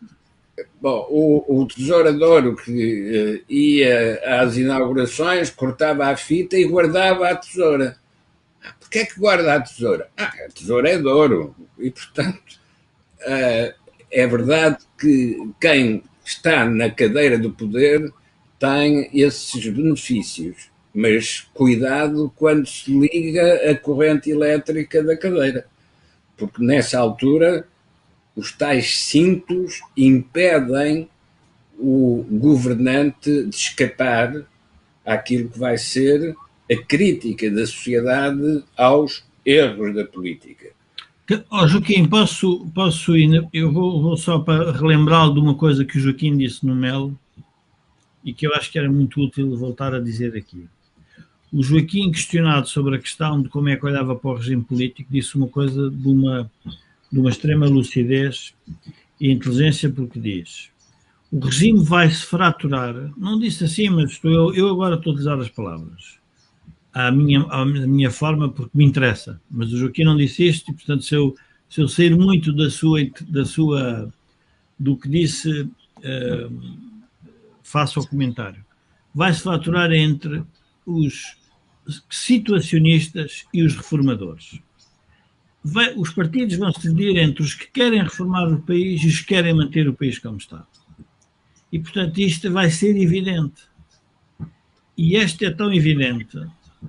Bom, o tesourador que ia às inaugurações, cortava a fita e guardava a tesoura. Porquê é que guarda a tesoura? A tesoura é de ouro. E, portanto, é verdade que quem está na cadeira do poder tem esses benefícios. Mas cuidado quando se liga a corrente elétrica da cadeira. Porque nessa altura os tais cintos impedem o governante de escapar àquilo que vai ser a crítica da sociedade aos erros da política. Joaquim, posso ir? Eu vou só para relembrar-lo de uma coisa que o Joaquim disse no Melo e que eu acho que era muito útil voltar a dizer aqui. O Joaquim, questionado sobre a questão de como é que olhava para o regime político, disse uma coisa de uma extrema lucidez e inteligência, porque diz: o regime vai-se fraturar. Não disse assim, mas eu agora estou a utilizar as palavras à minha forma, porque me interessa. Mas o Joaquim não disse isto, e portanto, se eu sair muito do que disse, faço o comentário. Vai-se fraturar entre os situacionistas e os reformadores. Os partidos vão se dividir entre os que querem reformar o país e os que querem manter o país como está. E, portanto, isto vai ser evidente. E este é tão evidente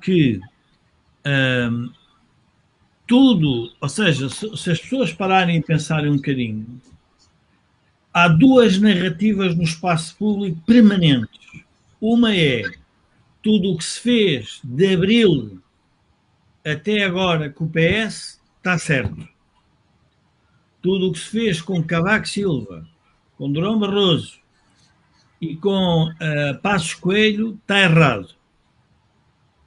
que tudo, ou seja, se as pessoas pararem e pensarem um bocadinho, há duas narrativas no espaço público permanentes. Uma é tudo o que se fez de abril até agora com o PS está certo. Tudo o que se fez com Cavaco Silva, com Durão Barroso e com Passos Coelho está errado.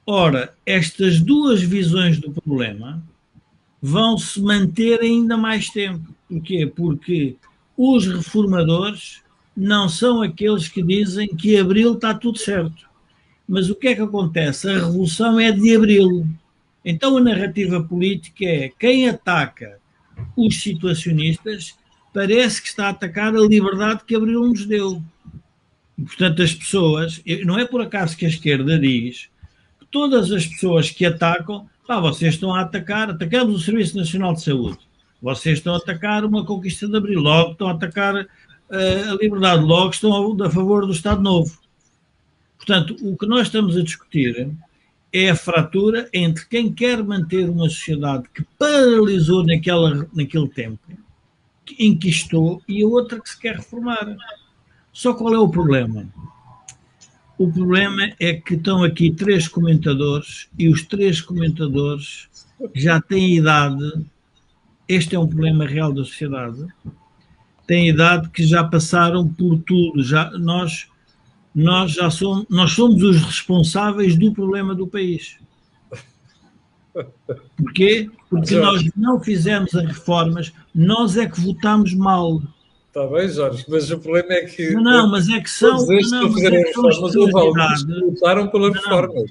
Ora, estas duas visões do problema vão se manter ainda mais tempo. Porquê? Porque os reformadores não são aqueles que dizem que abril está tudo certo. Mas o que é que acontece? A revolução é de abril. Então a narrativa política é quem ataca os situacionistas parece que está a atacar a liberdade que abril nos deu. E, portanto, as pessoas, não é por acaso que a esquerda diz que todas as pessoas que atacam, vocês estão a atacar, atacamos o Serviço Nacional de Saúde, vocês estão a atacar uma conquista de abril, logo estão a atacar a liberdade, logo estão a favor do Estado Novo. Portanto, o que nós estamos a discutir é a fratura entre quem quer manter uma sociedade que paralisou naquele tempo, que inquistou, e a outra que se quer reformar. Só qual é o problema? O problema é que estão aqui 3 comentadores e os 3 comentadores já têm idade. Este é um problema real da sociedade. Têm idade que já passaram por tudo. Nós somos os responsáveis do problema do país. Porquê? Porque nós não fizemos as reformas, nós é que votámos mal. Está bem, Jorge, mas o problema é que... Mas é que são... Não fizerem reformas, lutaram pela reforma.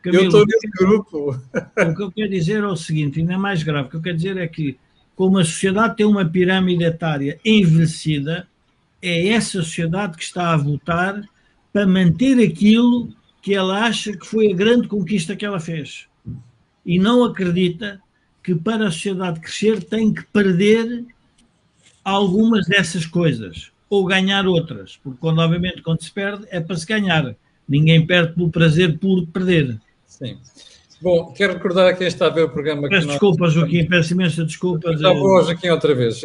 Eu estou nesse grupo. O que eu quero dizer é o seguinte, ainda é mais grave, o que eu quero dizer é que, como a sociedade tem uma pirâmide etária envelhecida, é essa sociedade que está a votar para manter aquilo que ela acha que foi a grande conquista que ela fez. E não acredita que para a sociedade crescer tem que perder algumas dessas coisas ou ganhar outras, porque obviamente quando se perde é para se ganhar. Ninguém perde pelo prazer puro de perder. Sim. Bom, quero recordar a quem está a ver o programa... Peço desculpas, Joaquim, peço imensa desculpas. Está bom, Joaquim, outra vez.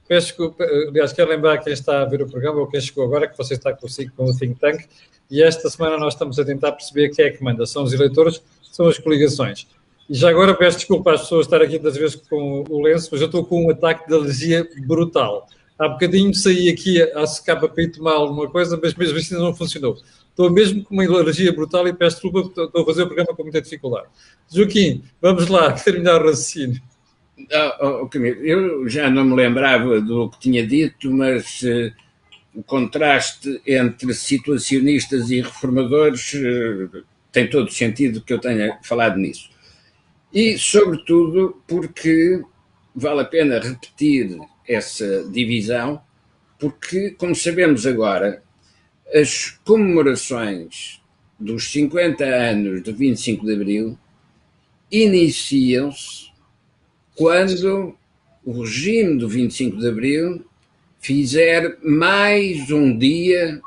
Peço desculpa, aliás, quero lembrar a quem está a ver o programa ou quem chegou agora que você está consigo com o Think Tank e esta semana nós estamos a tentar perceber quem é que manda. São os eleitores, são as coligações. E já agora peço desculpa às pessoas estar aqui das vezes com o lenço, mas eu estou com um ataque de alergia brutal. Há bocadinho saí aqui a secar para ir tomar alguma coisa, mas mesmo assim não funcionou. Estou mesmo com uma alergia brutal e peço desculpa porque estou a fazer o programa com muita dificuldade. Joaquim, vamos lá, terminar o raciocínio. Eu já não me lembrava do que tinha dito, mas o contraste entre situacionistas e reformadores tem todo o sentido que eu tenha falado nisso. E, sobretudo, porque vale a pena repetir essa divisão, porque, como sabemos agora, as comemorações dos 50 anos de 25 de Abril iniciam-se quando o regime do 25 de Abril fizer mais um dia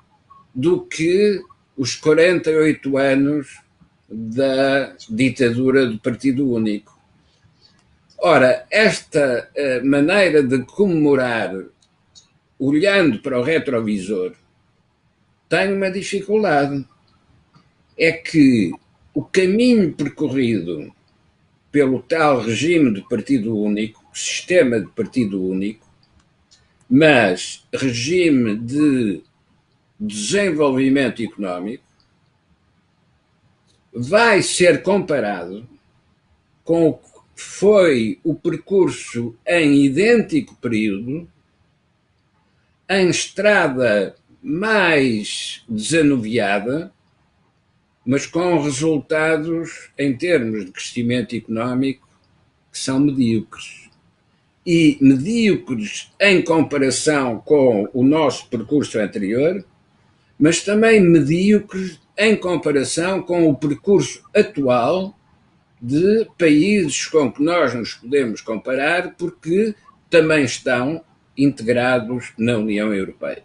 do que os 48 anos da ditadura do Partido Único. Ora, esta maneira de comemorar, olhando para o retrovisor, tem uma dificuldade. É que o caminho percorrido pelo tal regime de Partido Único, sistema de Partido Único, mas regime de desenvolvimento económico, vai ser comparado com o que foi o percurso em idêntico período, em estrada mais desanuviada, mas com resultados em termos de crescimento económico que são medíocres. E medíocres em comparação com o nosso percurso anterior, mas também medíocres em comparação com o percurso atual de países com que nós nos podemos comparar, porque também estão integrados na União Europeia.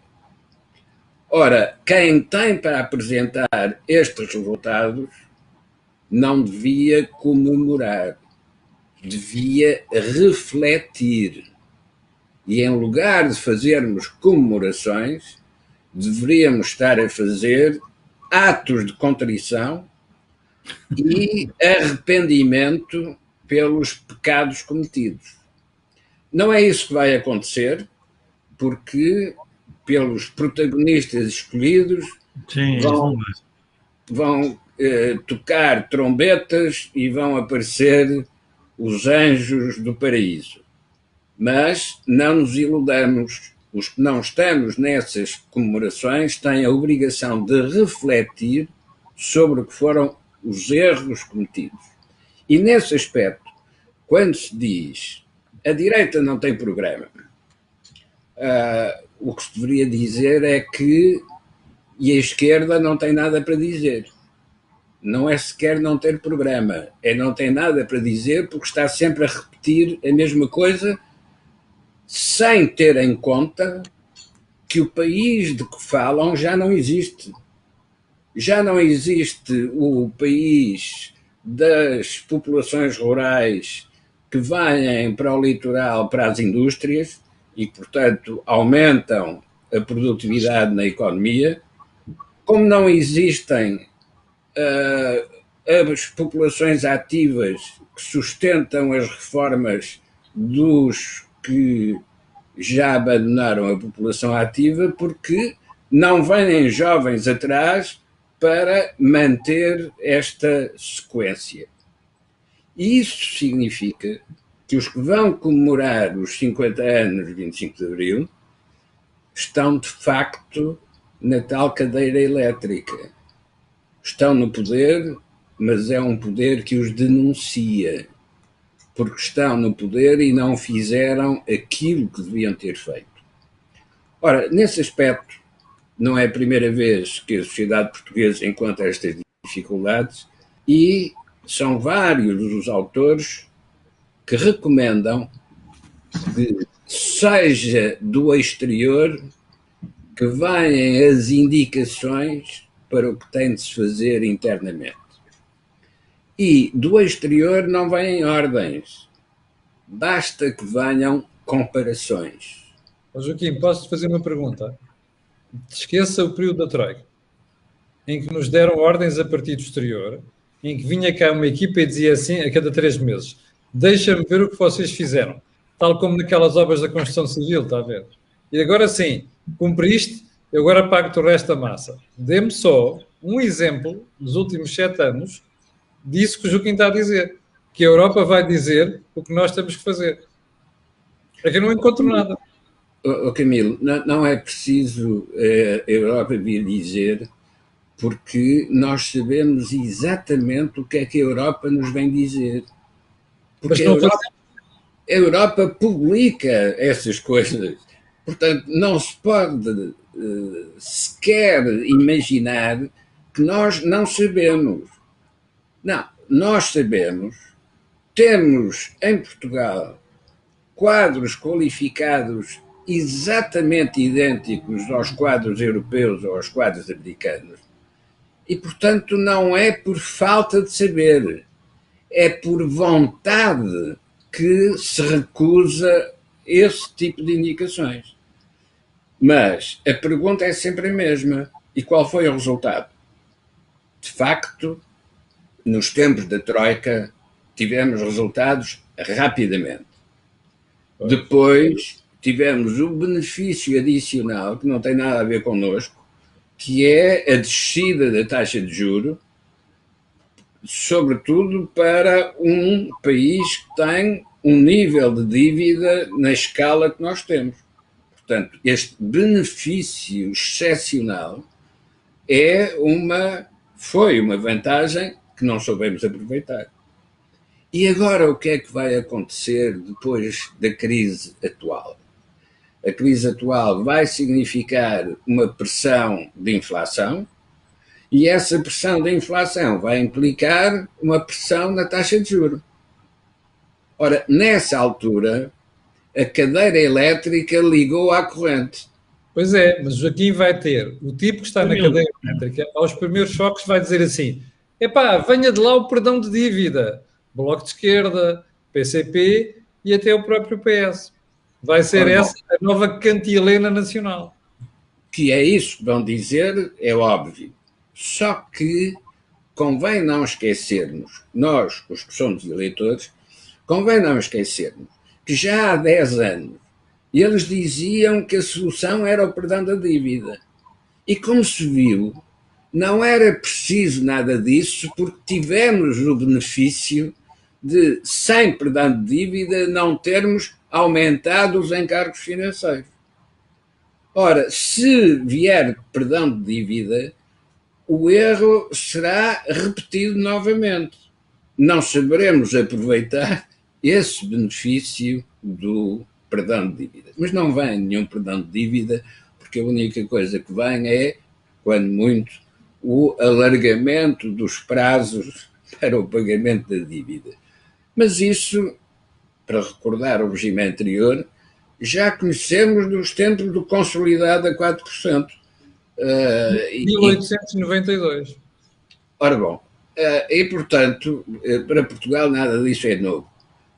Ora, quem tem para apresentar estes resultados não devia comemorar, devia refletir. E em lugar de fazermos comemorações, deveríamos estar a fazer atos de contrição e arrependimento pelos pecados cometidos. Não é isso que vai acontecer, porque pelos protagonistas escolhidos vão tocar trombetas e vão aparecer os anjos do paraíso. Mas não nos iludamos. Os que não estamos nessas comemorações têm a obrigação de refletir sobre o que foram os erros cometidos. E nesse aspecto, quando se diz a direita não tem programa, o que se deveria dizer é que e a esquerda não tem nada para dizer. Não é sequer não ter programa, é não ter nada para dizer porque está sempre a repetir a mesma coisa sem ter em conta que o país de que falam já não existe. Já não existe o país das populações rurais que vêm para o litoral, para as indústrias e, portanto, aumentam a produtividade na economia, como não existem as populações ativas que sustentam as reformas dos que já abandonaram a população ativa, porque não vêm jovens atrás para manter esta sequência. E isso significa que os que vão comemorar os 50 anos de 25 de Abril estão, de facto, na tal cadeira elétrica. Estão no poder, mas é um poder que os denuncia, porque estão no poder e não fizeram aquilo que deviam ter feito. Ora, nesse aspecto, não é a primeira vez que a sociedade portuguesa encontra estas dificuldades e são vários os autores que recomendam que seja do exterior que venham as indicações para o que tem de se fazer internamente. E do exterior não vêm ordens, basta que venham comparações. Joaquim, posso-te fazer uma pergunta? Esqueça o período da Troika, em que nos deram ordens a partir do exterior, em que vinha cá uma equipa e dizia assim a cada 3 meses: deixa-me ver o que vocês fizeram, tal como naquelas obras da construção civil, está a ver? E agora sim, cumpriste, eu agora pago-te o resto da massa. Dê-me só um exemplo dos últimos 7 anos disso que o Joaquim está a dizer, que a Europa vai dizer o que nós temos que fazer. É que eu não encontro nada. Camilo, não é preciso a Europa vir dizer, porque nós sabemos exatamente o que é que a Europa nos vem dizer. Porque a Europa publica essas coisas. Portanto, não se pode sequer imaginar que nós não sabemos. Não, nós sabemos. Temos em Portugal quadros qualificados exatamente idênticos aos quadros europeus ou aos quadros americanos. E, portanto, não é por falta de saber, é por vontade que se recusa esse tipo de indicações. Mas a pergunta é sempre a mesma. E qual foi o resultado? De facto, nos tempos da Troika, tivemos resultados rapidamente. Depois tivemos o benefício adicional, que não tem nada a ver connosco, que é a descida da taxa de juros, sobretudo para um país que tem um nível de dívida na escala que nós temos. Portanto, este benefício excepcional foi uma vantagem que não soubemos aproveitar. E agora o que é que vai acontecer depois da crise atual? A crise atual vai significar uma pressão de inflação e essa pressão de inflação vai implicar uma pressão na taxa de juros. Ora, nessa altura, a cadeira elétrica ligou à corrente. Pois é, mas Joaquim vai ter o tipo que está na cadeira elétrica, aos primeiros choques vai dizer assim: epá, venha de lá o perdão de dívida. Bloco de Esquerda, PCP e até o próprio PS. Vai ser essa a nova cantilena nacional. Que é isso que vão dizer, é óbvio. Só que convém não esquecermos, nós, os que somos eleitores, convém não esquecermos que já há 10 anos eles diziam que a solução era o perdão da dívida. E como se viu, não era preciso nada disso, porque tivemos o benefício de, sem perdão de dívida, não termos aumentado os encargos financeiros. Ora, se vier perdão de dívida, o erro será repetido novamente. Não saberemos aproveitar esse benefício do perdão de dívida. Mas não vem nenhum perdão de dívida, porque a única coisa que vem é, quando muito, o alargamento dos prazos para o pagamento da dívida. Mas isso, para recordar o regime anterior, já conhecemos dos tempos do consolidado a 4%. 1892. Ora bom, e portanto, para Portugal nada disso é novo.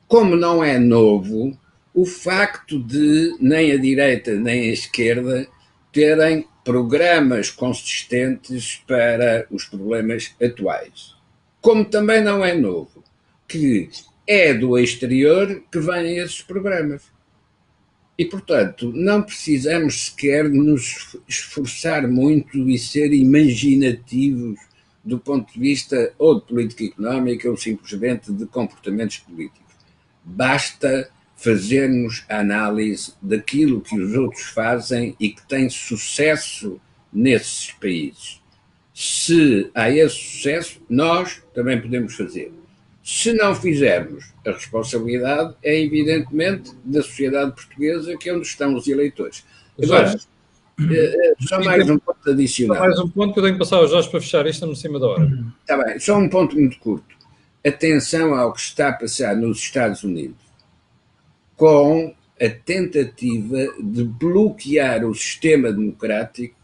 Como não é novo o facto de nem a direita nem a esquerda terem programas consistentes para os problemas atuais. Como também não é novo que é do exterior que vêm esses programas. E, portanto, não precisamos sequer nos esforçar muito e ser imaginativos do ponto de vista ou de política económica ou simplesmente de comportamentos políticos. Basta fazermos a análise daquilo que os outros fazem e que tem sucesso nesses países. Se há esse sucesso, nós também podemos fazer. Se não fizermos, a responsabilidade é evidentemente da sociedade portuguesa, que é onde estão os eleitores. Agora, só mais um ponto adicional. Só mais um ponto que eu tenho que passar aos Jorge para fechar isto no cima da hora. Está bem, só um ponto muito curto. Atenção ao que está a passar nos Estados Unidos com a tentativa de bloquear o sistema democrático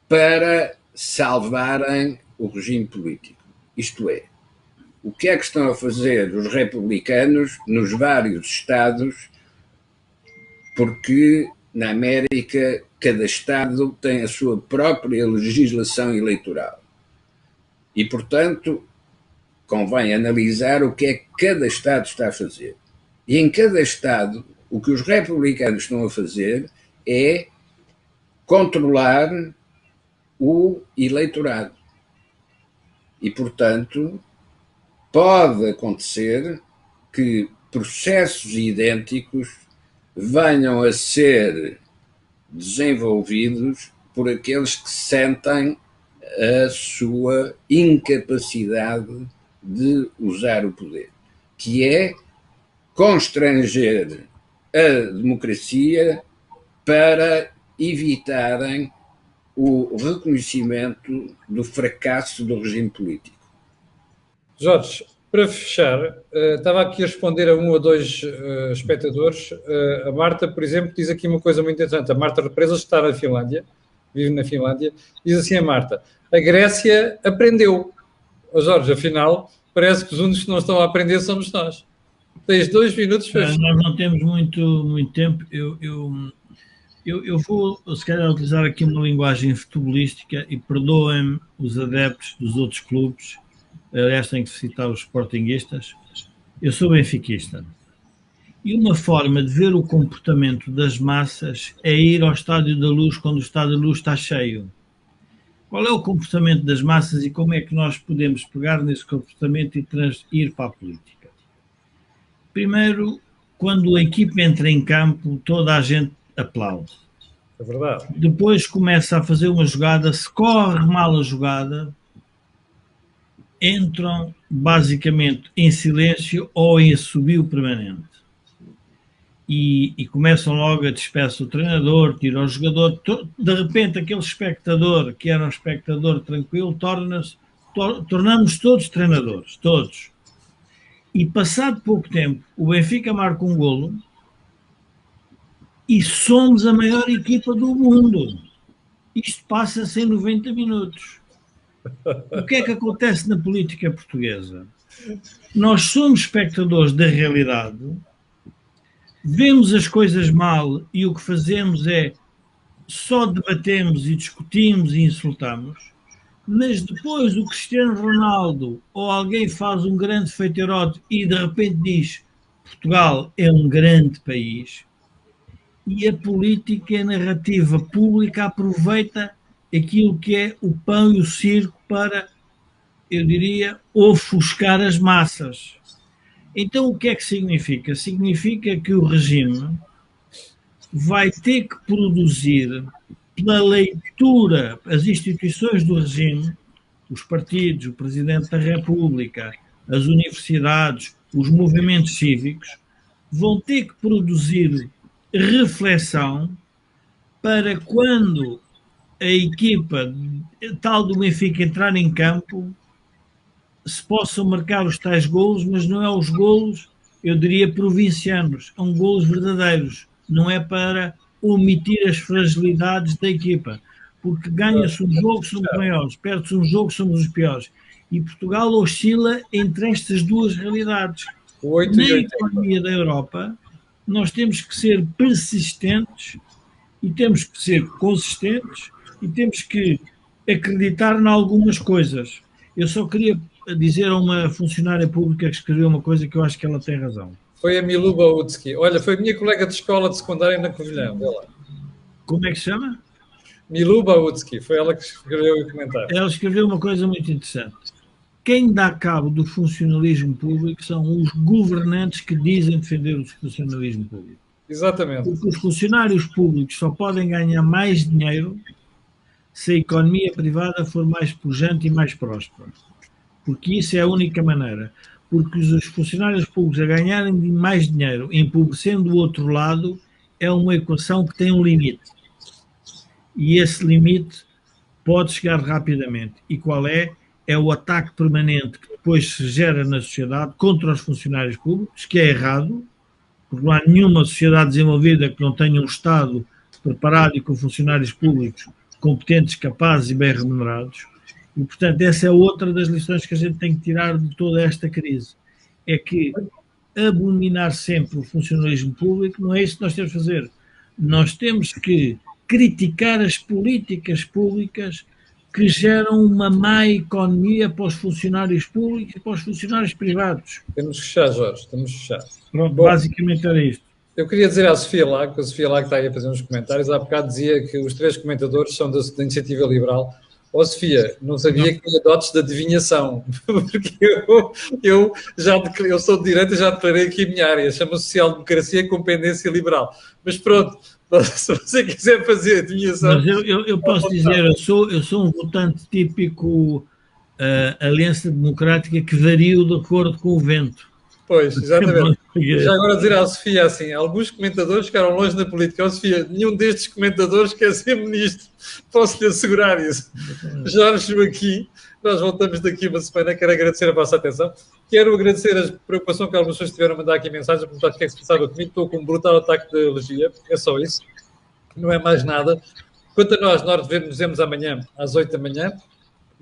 para salvarem o regime político. Isto é, o que é que estão a fazer os republicanos nos vários estados, porque na América cada estado tem a sua própria legislação eleitoral. E, portanto, convém analisar o que é que cada estado está a fazer. E em cada estado, o que os republicanos estão a fazer é controlar o eleitorado. E, portanto, pode acontecer que processos idênticos venham a ser desenvolvidos por aqueles que sentem a sua incapacidade de usar o poder, que é constranger a democracia para evitarem o reconhecimento do fracasso do regime político. Jorge, para fechar, estava aqui a responder a um ou dois espectadores. A Marta, por exemplo, diz aqui uma coisa muito interessante. A Marta Represas está na Finlândia, vive na Finlândia, diz assim a Marta: a Grécia aprendeu. Jorge, afinal, parece que os únicos que não estão a aprender somos nós. Tens 2 minutos para... Nós não temos muito tempo. Eu vou, se calhar, utilizar aqui uma linguagem futebolística e perdoem-me os adeptos dos outros clubes. Aliás, tenho que citar os sportinguistas. Eu sou benfiquista. E uma forma de ver o comportamento das massas é ir ao Estádio da Luz quando o Estádio da Luz está cheio. Qual é o comportamento das massas e como é que nós podemos pegar nesse comportamento e ir para a política? Primeiro, quando a equipe entra em campo, toda a gente aplaude. É verdade. Depois começa a fazer uma jogada, se corre mal a jogada, entram basicamente em silêncio ou em assobio permanente. E começam logo a despeçar o treinador, tirar o jogador. De repente, aquele espectador, que era um espectador tranquilo, tornamos todos treinadores, todos. E passado pouco tempo, o Benfica marca um golo e somos a maior equipa do mundo. Isto passa-se em 90 minutos. O que é que acontece na política portuguesa? Nós somos espectadores da realidade, vemos as coisas mal e o que fazemos é só debatemos e discutimos e insultamos, mas depois o Cristiano Ronaldo ou alguém faz um grande feitorote e de repente diz Portugal é um grande país, e a política e a narrativa pública aproveita aquilo que é o pão e o circo para, eu diria, ofuscar as massas. Então o que é que significa? Significa que o regime vai ter que produzir, pela leitura, as instituições do regime, os partidos, o Presidente da República, as universidades, os movimentos cívicos, vão ter que produzir reflexão para quando a equipa tal do Benfica entrar em campo se possam marcar os tais golos, mas não é os golos, eu diria, provincianos, são golos verdadeiros, não é para omitir as fragilidades da equipa, porque ganha-se um jogo, somos maiores, perde-se um jogo, somos os piores. E Portugal oscila entre estas duas realidades. Na economia da Europa, nós temos que ser persistentes e temos que ser consistentes e temos que acreditar em algumas coisas. Eu só queria dizer a uma funcionária pública que escreveu uma coisa que eu acho que ela tem razão. Foi a Miluba Utsky. Olha, foi a minha colega de escola de secundária na Covilhã. Vê lá. Como é que se chama? Miluba Utsky. Foi ela que escreveu o comentário. Ela escreveu uma coisa muito interessante. Quem dá cabo do funcionalismo público são os governantes que dizem defender o funcionalismo público. Exatamente. Porque os funcionários públicos só podem ganhar mais dinheiro se a economia privada for mais pujante e mais próspera. Porque isso é a única maneira. Porque os funcionários públicos a ganharem mais dinheiro, empobrecendo o outro lado, é uma equação que tem um limite. E esse limite pode chegar rapidamente. E qual é? É o ataque permanente que depois se gera na sociedade contra os funcionários públicos, que é errado, porque não há nenhuma sociedade desenvolvida que não tenha um Estado preparado e com funcionários públicos competentes, capazes e bem remunerados. E, portanto, essa é outra das lições que a gente tem que tirar de toda esta crise. É que abominar sempre o funcionalismo público não é isso que nós temos que fazer. Nós temos que criticar as políticas públicas que geram uma má economia para os funcionários públicos e para os funcionários privados. Temos que fechar, Jorge, temos que fechar. Pronto, basicamente era isto. Eu queria dizer à Sofia Lago, que a Sofia Lago está aí a fazer uns comentários, há bocado dizia que os três comentadores são da Iniciativa Liberal. Ó Sofia, não sabia que tinha dotes de adivinhação, porque eu sou de direita e já declarei aqui a minha área, chama-se Social-Democracia com Pendência Liberal. Mas pronto, se você quiser fazer adivinhação... Mas eu posso dizer, eu sou um votante típico Aliança Democrática que varia de acordo com o vento. Pois, exatamente. Já agora dizer à Sofia assim, alguns comentadores ficaram longe na política. Ó Sofia, nenhum destes comentadores quer ser ministro. Posso-lhe assegurar isso. Jorge Joaquim, nós voltamos daqui uma semana. Quero agradecer a vossa atenção. Quero agradecer a preocupação que algumas pessoas tiveram a mandar aqui mensagens, perguntar o que é que se passava comigo. Estou com um brutal ataque de alergia. É só isso. Não é mais nada. Quanto a nós nos vemos amanhã às 8 da manhã.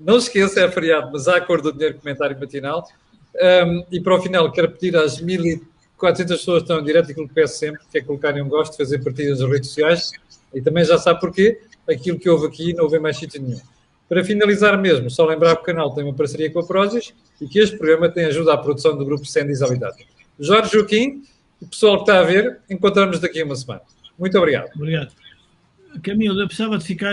Não se esqueça, é feriado, mas há a cor do dinheiro comentário matinal. E para o final, quero pedir às 1.400 pessoas que estão em direto aquilo que peço sempre, que é colocarem um gosto, fazer partidas nas redes sociais, e também já sabe porquê, aquilo que houve aqui não houve em mais sítio nenhum. Para finalizar mesmo, só lembrar que o canal tem uma parceria com a Prozis e que este programa tem ajuda à produção do grupo Sendis Alidade. Jorge Joaquim, o pessoal que está a ver, encontramos daqui a uma semana. Muito obrigado. Obrigado. Camilo, eu precisava de ficar